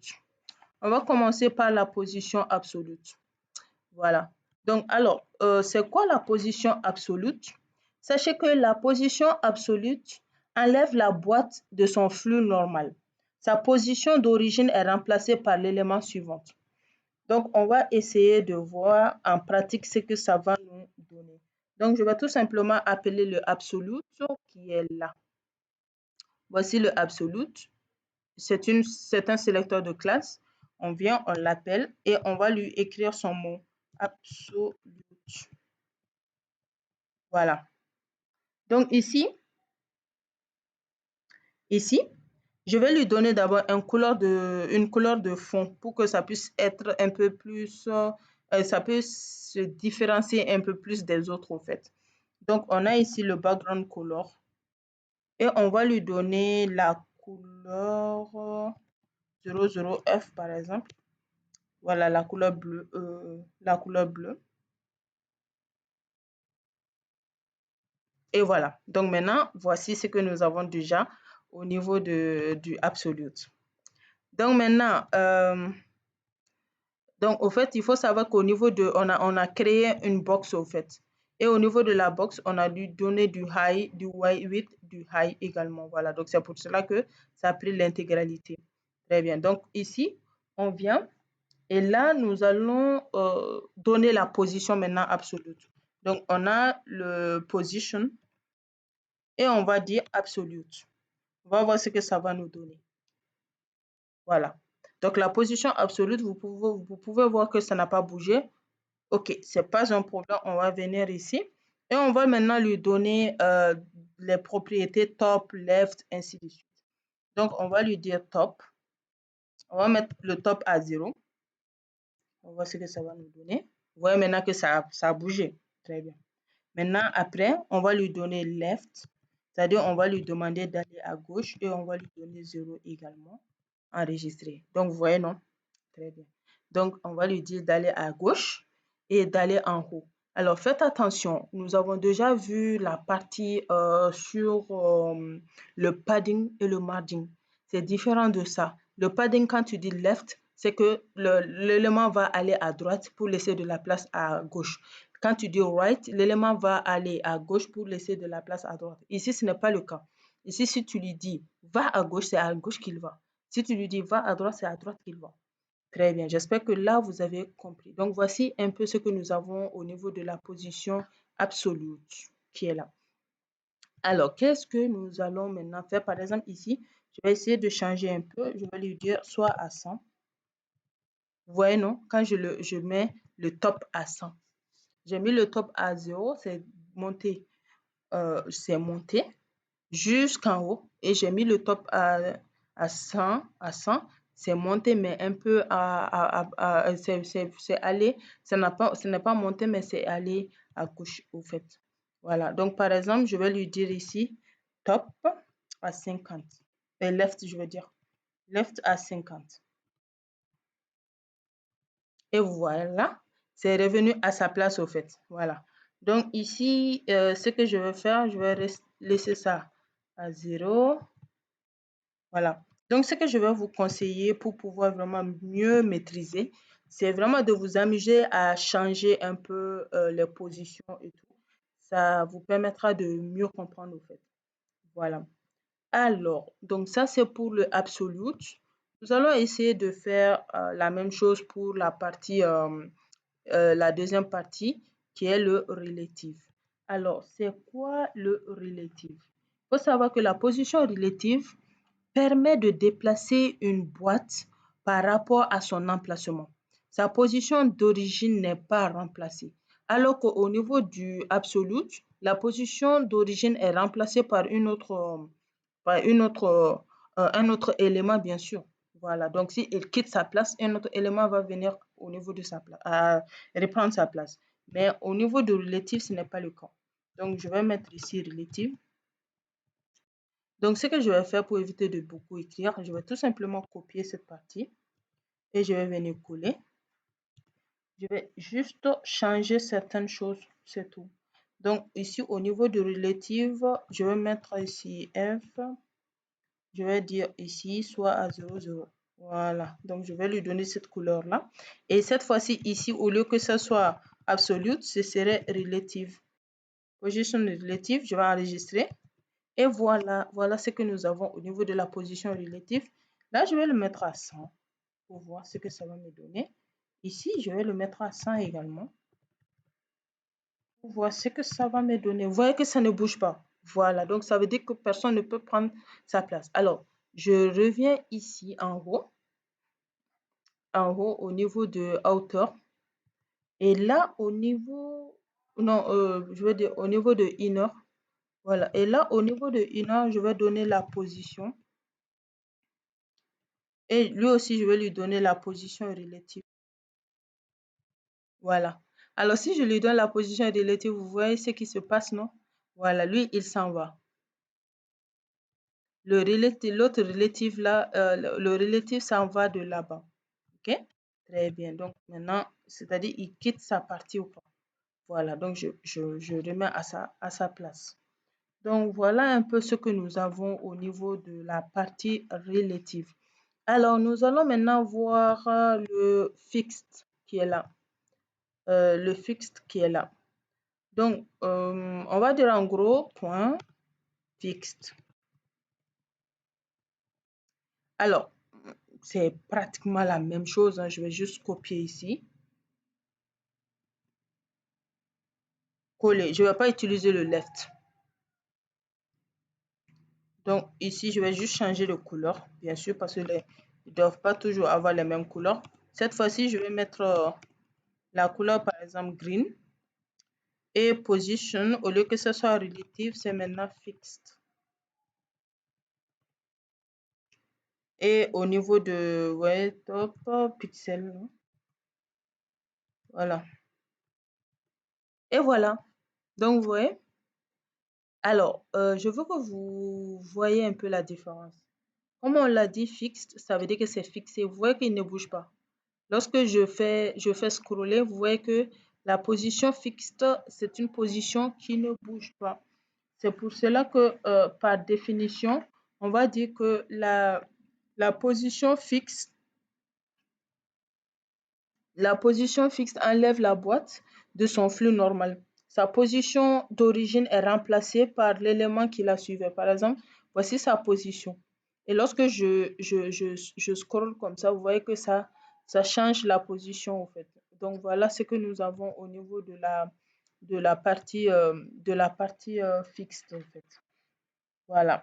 On va commencer par la position absolue. Voilà. Donc, alors, c'est quoi la position absolue? Sachez que la position absolue enlève la boîte de son flux normal. Sa position d'origine est remplacée par l'élément suivant. Donc, on va essayer de voir en pratique ce que ça va nous donner. Donc, je vais tout simplement appeler le absolute qui est là. Voici le absolute. C'est un sélecteur de classe. On vient, on l'appelle et on va lui écrire son mot absolute. Voilà. Donc ici, je vais lui donner d'abord une couleur de fond pour que ça puisse être un peu plus, ça peut se différencier un peu plus des autres en fait. Donc on a ici le background color et on va lui donner la couleur 00F par exemple. Voilà la couleur bleue, Et voilà. Donc maintenant, voici ce que nous avons déjà au niveau du absolute. Donc maintenant, donc au fait, il faut savoir qu'au niveau on a créé une box au fait. Et au niveau de la box, on a lui donné du high, du width, du high également. Voilà. Donc c'est pour cela que ça a pris l'intégralité. Très bien. Donc ici, on vient et là, nous allons donner la position maintenant absolue. Donc on a le position et on va dire absolute. On va voir ce que ça va nous donner. Voilà. Donc la position absolue, vous pouvez voir que ça n'a pas bougé. Ok, c'est pas un problème. On va venir ici et on va maintenant lui donner les propriétés top, left, ainsi de suite. Donc on va lui dire top. On va mettre le top à 0. On va voir ce que ça va nous donner. Vous voyez maintenant que ça a bougé. Très bien. Maintenant, après, on va lui donner left. C'est-à-dire, on va lui demander d'aller à gauche et on va lui donner 0 également. Enregistré. Donc, vous voyez, non? Très bien. Donc, on va lui dire d'aller à gauche et d'aller en haut. Alors, faites attention. Nous avons déjà vu la partie sur le padding et le margin. C'est différent de ça. Le padding, quand tu dis left, c'est que l'élément va aller à droite pour laisser de la place à gauche. Quand tu dis right, l'élément va aller à gauche pour laisser de la place à droite. Ici, ce n'est pas le cas. Ici, si tu lui dis va à gauche, c'est à gauche qu'il va. Si tu lui dis va à droite, c'est à droite qu'il va. Très bien, j'espère que là, vous avez compris. Donc, voici un peu ce que nous avons au niveau de la position absolue qui est là. Alors, qu'est-ce que nous allons maintenant faire? Par exemple, ici, je vais essayer de changer un peu. Je vais lui dire soit à 100. Vous voyez, non? Quand je mets le top à 100. J'ai mis le top à 0, c'est monté jusqu'en haut. Et j'ai mis le top à 100, c'est monté, mais un peu c'est allé, ce n'est pas monté, mais c'est allé à gauche, au fait. Voilà. Donc, par exemple, je vais lui dire ici, top à 50. Et left, je veux dire. Left à 50. Et voilà, c'est revenu à sa place au fait. Voilà. Donc ici, ce que je vais faire, je vais laisser ça à 0. Voilà. Donc ce que je vais vous conseiller pour pouvoir vraiment mieux maîtriser, c'est vraiment de vous amuser à changer un peu les positions et tout. Ça vous permettra de mieux comprendre au fait. Voilà. Alors, donc ça c'est pour le absolute. Nous allons essayer de faire la même chose pour la deuxième partie qui est le relative. Alors, c'est quoi le relative? Il faut savoir que la position relative permet de déplacer une boîte par rapport à son emplacement. Sa position d'origine n'est pas remplacée. Alors qu'au niveau du absolute, la position d'origine est remplacée par un autre élément, bien sûr. Voilà, donc si il quitte sa place, un autre élément va venir au niveau de sa place, reprendre sa place. Mais au niveau de relative, ce n'est pas le cas. Donc, je vais mettre ici relative. Donc, ce que je vais faire pour éviter de beaucoup écrire, je vais tout simplement copier cette partie et je vais venir coller. Je vais juste changer certaines choses, c'est tout. Donc, ici, au niveau de relative, je vais mettre ici F. Je vais dire ici, soit à 0, 0. Voilà. Donc, je vais lui donner cette couleur-là. Et cette fois-ci, ici, au lieu que ce soit absolute, ce serait relative. Position relative, je vais enregistrer. Et voilà, voilà ce que nous avons au niveau de la position relative. Là, je vais le mettre à 100 pour voir ce que ça va me donner. Ici, je vais le mettre à 100 également pour voir ce que ça va me donner. Vous voyez que ça ne bouge pas. Voilà, donc ça veut dire que personne ne peut prendre sa place. Alors, je reviens ici en haut au niveau de hauteur. Et là, au niveau, non, je veux dire au niveau de inner. Voilà, et là, au niveau de inner, je vais donner la position. Et lui aussi, je vais lui donner la position relative. Voilà. Alors, si je lui donne la position relative, vous voyez ce qui se passe, non? Voilà, lui, il s'en va. L'autre relative là, le relative s'en va de là-bas. OK? Très bien. Donc, maintenant, c'est-à-dire, il quitte sa partie ou pas. Voilà, donc je remets à sa place. Donc, voilà un peu ce que nous avons au niveau de la partie relative. Alors, nous allons maintenant voir le fixed qui est là. Le fixed qui est là. Donc, on va dire en gros, point fixed. Alors, c'est pratiquement la même chose, hein. Je vais juste copier ici. Coller. Je ne vais pas utiliser le left. Donc, ici, je vais juste changer de couleur, bien sûr, parce qu'ils ne doivent pas toujours avoir les mêmes couleurs. Cette fois-ci, je vais mettre la couleur, par exemple, green. Et position, au lieu que ce soit relative, c'est maintenant fixed. Et au niveau de, ouais, top, pixel, non? Voilà. Et voilà. Donc, vous voyez. Alors, je veux que vous voyez un peu la différence. Comme on l'a dit, fixed, ça veut dire que c'est fixé. Vous voyez qu'il ne bouge pas. Lorsque je fais scroller, vous voyez que la position fixed, c'est une position qui ne bouge pas. C'est pour cela que, par définition, on va dire que la position fixe La position fixe enlève la boîte de son flux normal. Sa position d'origine est remplacée par l'élément qui la suivait. Par exemple, voici sa position. Et lorsque je scrolle comme ça, vous voyez que ça change la position, en fait. Donc, voilà ce que nous avons au niveau de la partie fixe, en fait. Voilà.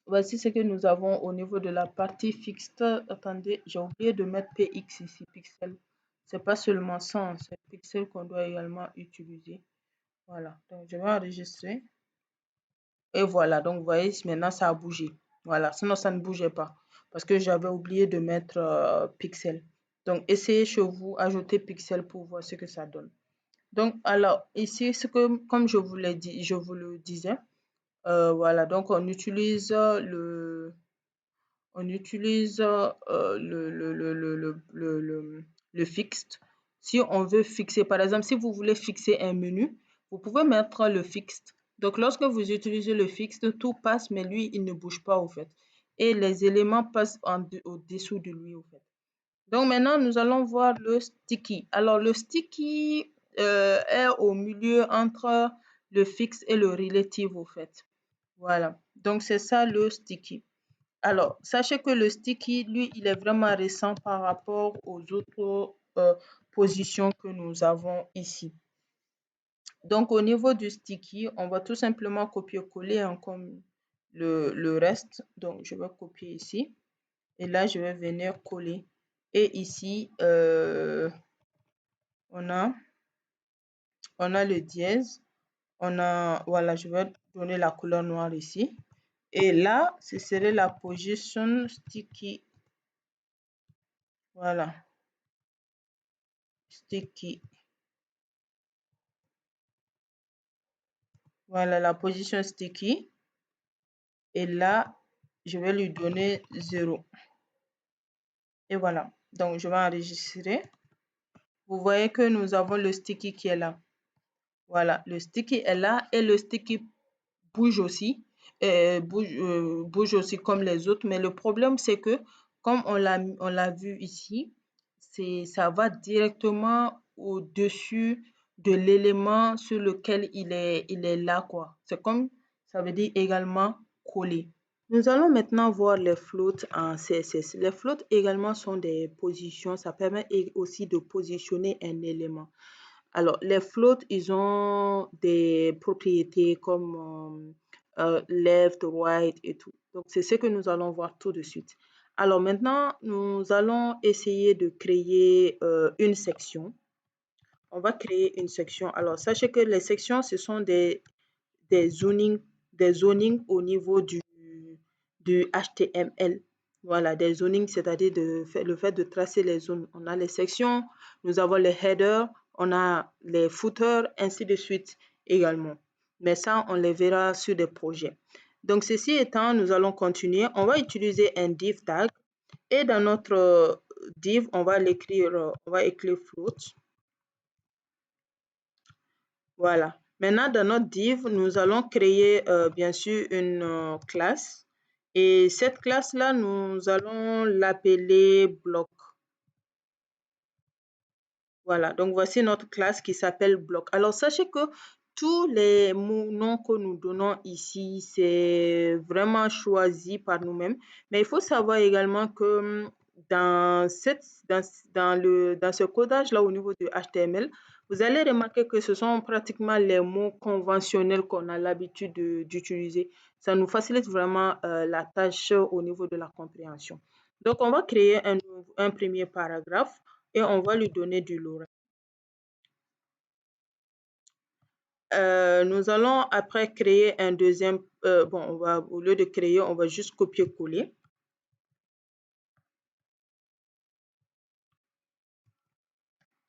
Voici ce que nous avons au niveau de la partie fixe. Attendez, j'ai oublié de mettre px ici, pixel. C'est pas seulement ça, hein, c'est pixel qu'on doit également utiliser. Voilà, donc je vais enregistrer. Et voilà, donc vous voyez, maintenant ça a bougé. Voilà, sinon ça ne bougeait pas parce que j'avais oublié de mettre pixel. Donc essayez chez vous, ajoutez pixel pour voir ce que ça donne. Donc alors ici, ce que comme je vous l'ai dit, je vous le disais, voilà, donc on utilise le fixed. Si on veut fixer, par exemple, si vous voulez fixer un menu, vous pouvez mettre le fixed. Donc, lorsque vous utilisez le fixed, tout passe, mais lui, il ne bouge pas, au fait. Et les éléments passent au-dessous de lui, au fait. Donc, maintenant, nous allons voir le sticky. Alors, le sticky est au milieu entre le fixe et le relative, au fait. Voilà. Donc, c'est ça le sticky. Alors, sachez que le sticky, lui, il est vraiment récent par rapport aux autres positions que nous avons ici. Donc, au niveau du sticky, on va tout simplement copier-coller hein, comme le reste. Donc, je vais copier ici. Et là, je vais venir coller. Et ici, on a le dièse. Voilà, je vais donner la couleur noire ici. Et là, ce serait la position sticky. Voilà. Sticky. Voilà la position sticky. Et là, je vais lui donner 0. Et voilà. Donc, je vais enregistrer. Vous voyez que nous avons le sticky qui est là. Voilà, le sticky est là et le sticky bouge aussi. Bouge aussi comme les autres. Mais le problème, c'est que comme on l'a vu ici, ça va directement au-dessus de l'élément sur lequel il est là, quoi. C'est comme, ça veut dire également coller. Nous allons maintenant voir les floats en CSS. Les floats également sont des positions. Ça permet aussi de positionner un élément. Alors, les floats, ils ont des propriétés comme left, right et tout. Donc, c'est ce que nous allons voir tout de suite. Alors, maintenant, nous allons essayer de créer une section. On va créer une section. Alors, sachez que les sections, ce sont des zonings, au niveau du HTML. Voilà, des zonings, c'est-à-dire le fait de tracer les zones. On a les sections, nous avons les headers, on a les footers, ainsi de suite également. Mais ça, on les verra sur des projets. Donc, ceci étant, nous allons continuer. On va utiliser un div tag et dans notre div, on va écrire float. Voilà. Maintenant, dans notre div, nous allons créer bien sûr une classe. Et cette classe-là, nous allons l'appeler bloc. Voilà, donc voici notre classe qui s'appelle bloc. Alors, sachez que tous les noms que nous donnons ici, c'est vraiment choisi par nous-mêmes. Mais il faut savoir également que dans ce codage-là au niveau du HTML, vous allez remarquer que ce sont pratiquement les mots conventionnels qu'on a l'habitude d'utiliser. Ça nous facilite vraiment la tâche au niveau de la compréhension. Donc, on va créer un premier paragraphe et on va lui donner du lorem. Nous allons après créer un deuxième, au lieu de créer, on va juste copier-coller.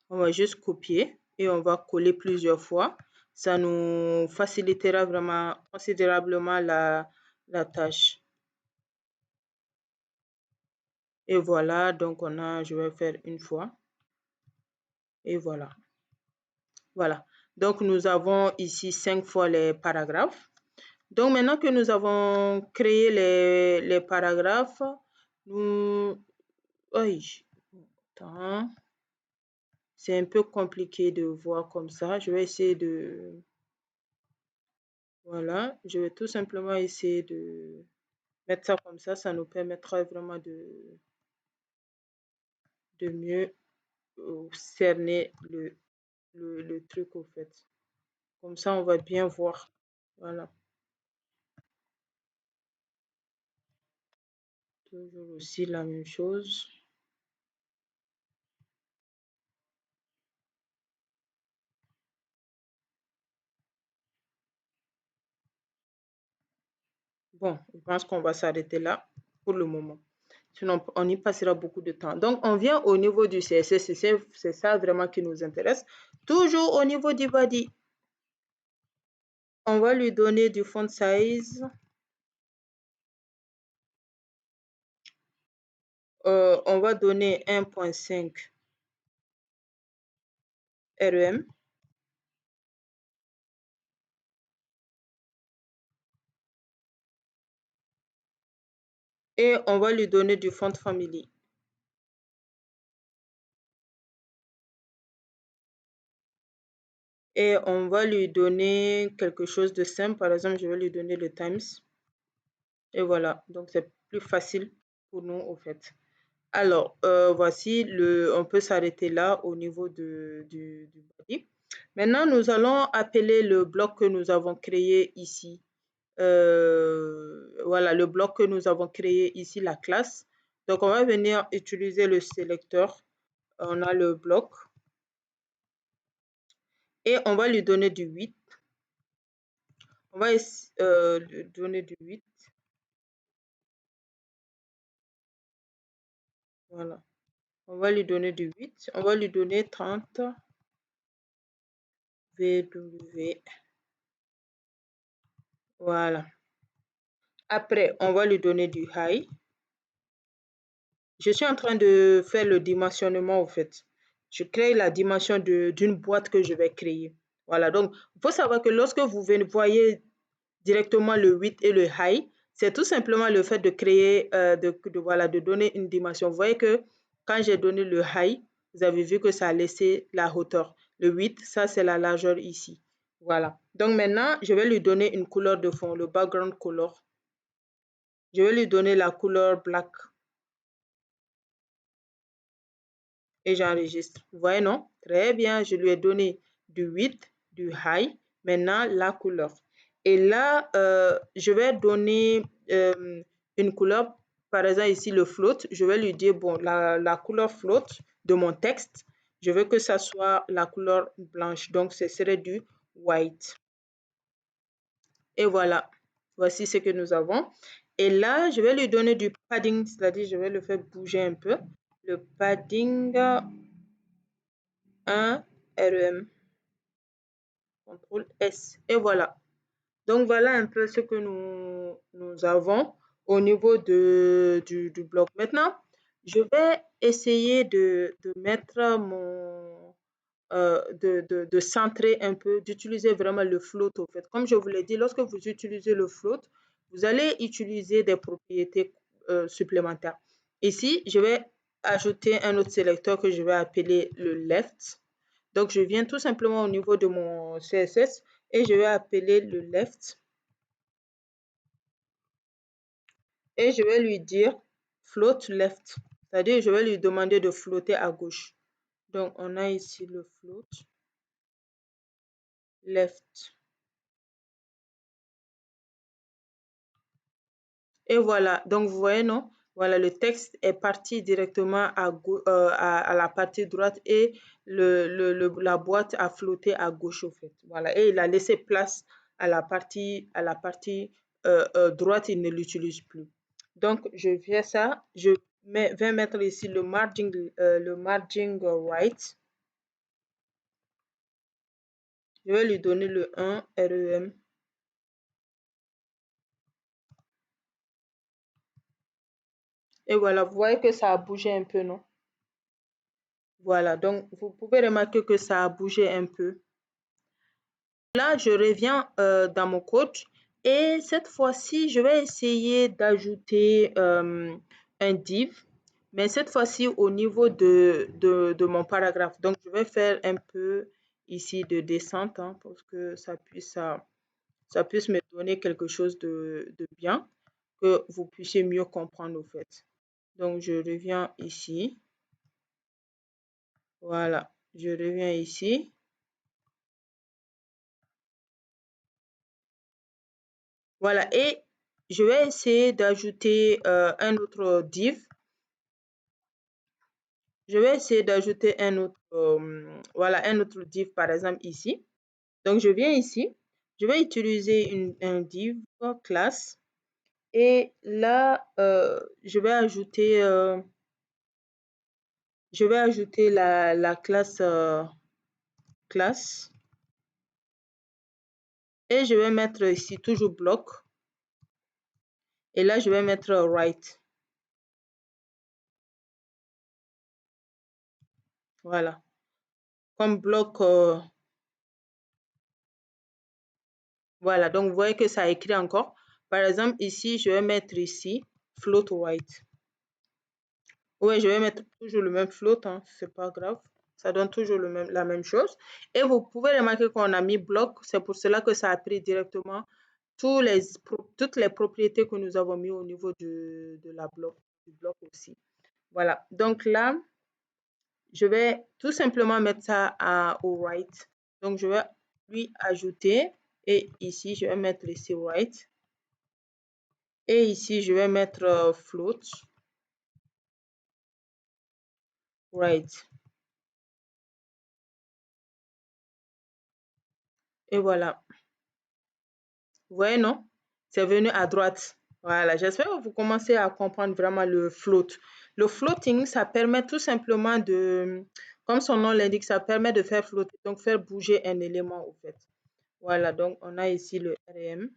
On va juste copier et on va coller plusieurs fois. Ça nous facilitera vraiment considérablement la tâche. Et voilà, donc je vais faire une fois. Et voilà. Voilà. Donc, nous avons ici 5 fois les paragraphes. Donc, maintenant que nous avons créé les paragraphes, nous... Oui, attends. C'est un peu compliqué de voir comme ça. Je vais essayer de... Voilà, je vais tout simplement essayer de mettre ça comme ça. Ça nous permettra vraiment de mieux cerner le truc au fait. Comme ça, on va bien voir. Voilà. Toujours aussi la même chose. Bon, je pense qu'on va s'arrêter là pour le moment. Sinon, on y passera beaucoup de temps. Donc, on vient au niveau du CSS, c'est ça vraiment qui nous intéresse. Toujours au niveau du body, on va lui donner du font size. On va donner 1.5 REM. Et on va lui donner du font family. Et on va lui donner quelque chose de simple. Par exemple, je vais lui donner le Times. Et voilà, donc c'est plus facile pour nous au fait. Alors, voici, on peut s'arrêter là au niveau du body. Maintenant, nous allons appeler le bloc que nous avons créé ici. Voilà, le bloc que nous avons créé ici, la classe. Donc, on va venir utiliser le sélecteur. On a le bloc. Et on va lui donner du 8. On va lui donner du 8. Voilà. On va lui donner du 8. On va lui donner 30 VW. Voilà. Après, on va lui donner du high. Je suis en train de faire le dimensionnement au fait. Je crée la dimension d'une boîte que je vais créer. Voilà, donc il faut savoir que lorsque vous voyez directement le 8 et le high, c'est tout simplement le fait de créer, voilà, de donner une dimension. Vous voyez que quand j'ai donné le high, vous avez vu que ça a laissé la hauteur. Le 8, ça c'est la largeur ici. Voilà. Donc maintenant, je vais lui donner une couleur de fond, le background color. Je vais lui donner la couleur black et j'enregistre. Vous voyez, non? Très bien, je lui ai donné du 8, du high. Maintenant, la couleur. Et là, je vais donner une couleur, par exemple ici le float. Je vais lui dire, bon, la couleur float de mon texte, je veux que ça soit la couleur blanche. Donc, ce serait du white. Et voilà, voici ce que nous avons. Et là, je vais lui donner du padding, c'est-à-dire je vais le faire bouger un peu. Le padding 1 REM, CTRL S. Et voilà. Donc, voilà un peu ce que nous avons au niveau du bloc. Maintenant, je vais essayer de mettre de centrer un peu, d'utiliser vraiment le float au fait. Comme je vous l'ai dit, lorsque vous utilisez le float, vous allez utiliser des propriétés supplémentaires. Ici, je vais ajouter un autre sélecteur que je vais appeler le left. Donc, je viens tout simplement au niveau de mon CSS et je vais appeler le left. Et je vais lui dire float left. C'est-à-dire, je vais lui demander de flotter à gauche. Donc, on a ici le float left. Et voilà, donc vous voyez, non? Voilà, le texte est parti directement à la partie droite et la boîte a flotté à gauche, au fait. Voilà, et il a laissé place à la partie droite, il ne l'utilise plus. Donc, je viens ça, vais mettre ici le margin right. Je vais lui donner le 1 REM. Et voilà, vous voyez que ça a bougé un peu, non? Voilà, donc vous pouvez remarquer que ça a bougé un peu. Là, je reviens dans mon code et cette fois-ci, je vais essayer d'ajouter un div, mais cette fois-ci au niveau de mon paragraphe. Donc, je vais faire un peu ici de descente pour que ça puisse me donner quelque chose de bien, que vous puissiez mieux comprendre au fait. Donc, je reviens ici. Voilà, je reviens ici. Voilà, et je vais essayer d'ajouter un autre div. Je vais essayer d'ajouter un autre, voilà, un autre div par exemple ici. Donc, je viens ici, je vais utiliser un div classe et là, je vais ajouter la classe classe et je vais mettre ici toujours bloc et là, je vais mettre write. Voilà. Comme bloc, voilà. Donc, vous voyez que ça écrit encore. Par exemple, ici, je vais mettre ici float write. Oui, je vais mettre toujours le même float, hein, c'est pas grave. Ça donne toujours la même chose. Et vous pouvez remarquer qu'on a mis bloc. C'est pour cela que ça a pris directement toutes les propriétés que nous avons mis au niveau du bloc aussi. Voilà. Donc là, je vais tout simplement mettre ça au right. Donc, je vais lui ajouter. Et ici, je vais mettre ici right. Et ici, je vais mettre float. Right. Et voilà. Vous voyez, non? C'est venu à droite. Voilà. J'espère que vous commencez à comprendre vraiment le float. Le floating, ça permet tout simplement de, comme son nom l'indique, ça permet de faire flotter, donc faire bouger un élément, au fait. Voilà. Donc, on a ici le RM.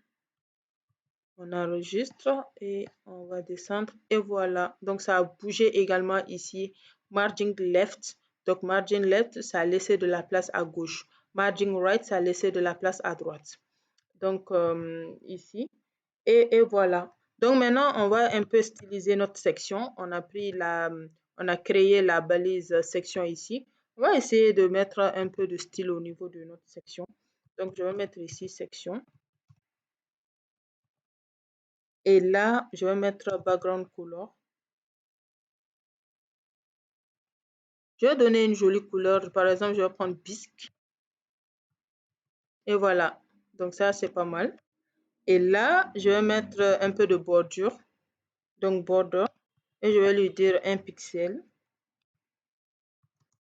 On enregistre et on va descendre et voilà. Donc, ça a bougé également ici. Margin left. Donc, margin left, ça a laissé de la place à gauche. Margin right, ça a laissé de la place à droite. Donc, ici. Et voilà. Donc, maintenant, on va un peu styliser notre section. On a créé la balise section ici. On va essayer de mettre un peu de style au niveau de notre section. Donc, je vais mettre ici section. Et là, je vais mettre background color. Je vais donner une jolie couleur. Par exemple, je vais prendre bisque. Et voilà. Donc ça, c'est pas mal. Et là, je vais mettre un peu de bordure. Donc border. Et je vais lui dire 1 pixel.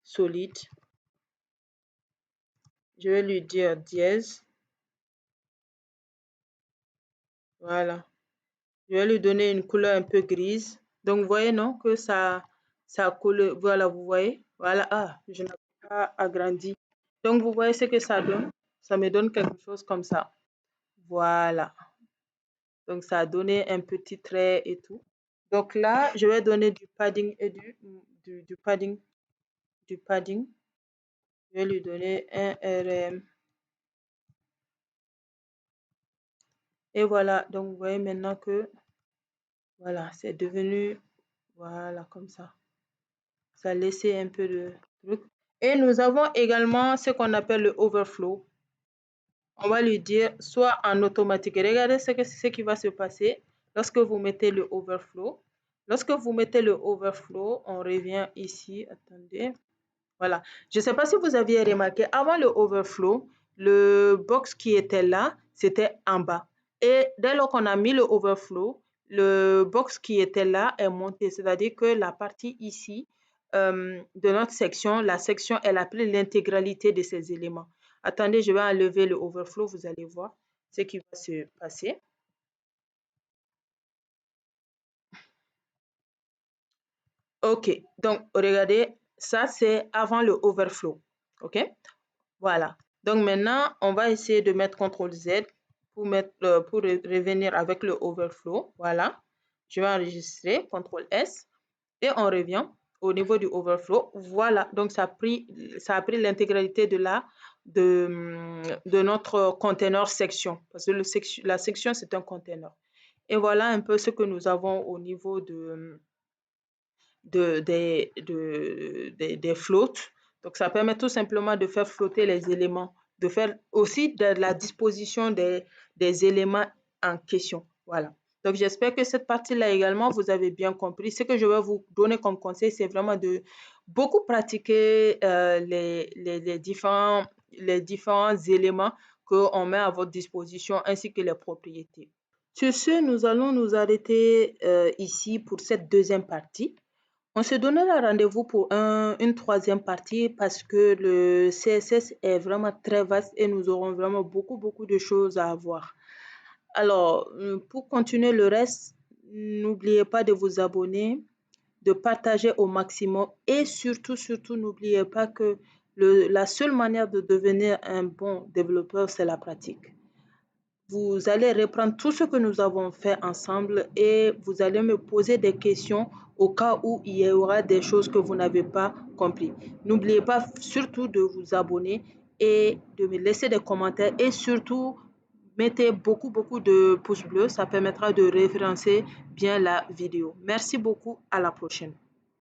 Solide. Je vais lui dire dièse. Voilà. Je vais lui donner une couleur un peu grise. Donc, vous voyez, non, que ça colle. Voilà, vous voyez. Voilà. Ah, je n'ai pas agrandi. Donc, vous voyez ce que ça donne. Ça me donne quelque chose comme ça. Voilà. Donc, ça a donné un petit trait et tout. Donc là, je vais donner du padding et du padding. Du padding. Je vais lui donner un RM. Et voilà. Donc, vous voyez maintenant que, voilà, c'est devenu, voilà, comme ça. Ça a laissé un peu de truc. Et nous avons également ce qu'on appelle le overflow. On va lui dire soit en automatique. Regardez ce qui va se passer lorsque vous mettez le overflow. Lorsque vous mettez le overflow, on revient ici. Attendez. Voilà. Je ne sais pas si vous aviez remarqué, avant le overflow, le box qui était là, c'était en bas. Et dès lors qu'on a mis le overflow, le box qui était là est monté. C'est-à-dire que la partie ici de notre section, la section, elle a pris l'intégralité de ces éléments. Attendez, je vais enlever le overflow, vous allez voir ce qui va se passer. OK, donc regardez, ça c'est avant le overflow. OK, voilà. Donc maintenant, on va essayer de mettre CTRL Z pour revenir avec le overflow. Voilà, je vais enregistrer, CTRL S et on revient au niveau du overflow. Voilà, donc ça a pris l'intégralité de notre container section parce que la section c'est un container. Et voilà un peu ce que nous avons au niveau des floats. Donc, ça permet tout simplement de faire flotter les éléments, de faire aussi de la disposition des éléments en question. Voilà. Donc, j'espère que cette partie-là également, vous avez bien compris. Ce que je vais vous donner comme conseil, c'est vraiment de beaucoup pratiquer les différents éléments qu'on met à votre disposition ainsi que les propriétés. Sur ce, nous allons nous arrêter ici pour cette deuxième partie. On se donnera rendez-vous pour une troisième partie parce que le CSS est vraiment très vaste et nous aurons vraiment beaucoup de choses à voir. Alors, pour continuer le reste, n'oubliez pas de vous abonner, de partager au maximum et surtout, n'oubliez pas que la seule manière de devenir un bon développeur, c'est la pratique. Vous allez reprendre tout ce que nous avons fait ensemble et vous allez me poser des questions au cas où il y aura des choses que vous n'avez pas compris. N'oubliez pas surtout de vous abonner et de me laisser des commentaires et surtout mettez beaucoup de pouces bleus, ça permettra de référencer bien la vidéo. Merci beaucoup, à la prochaine.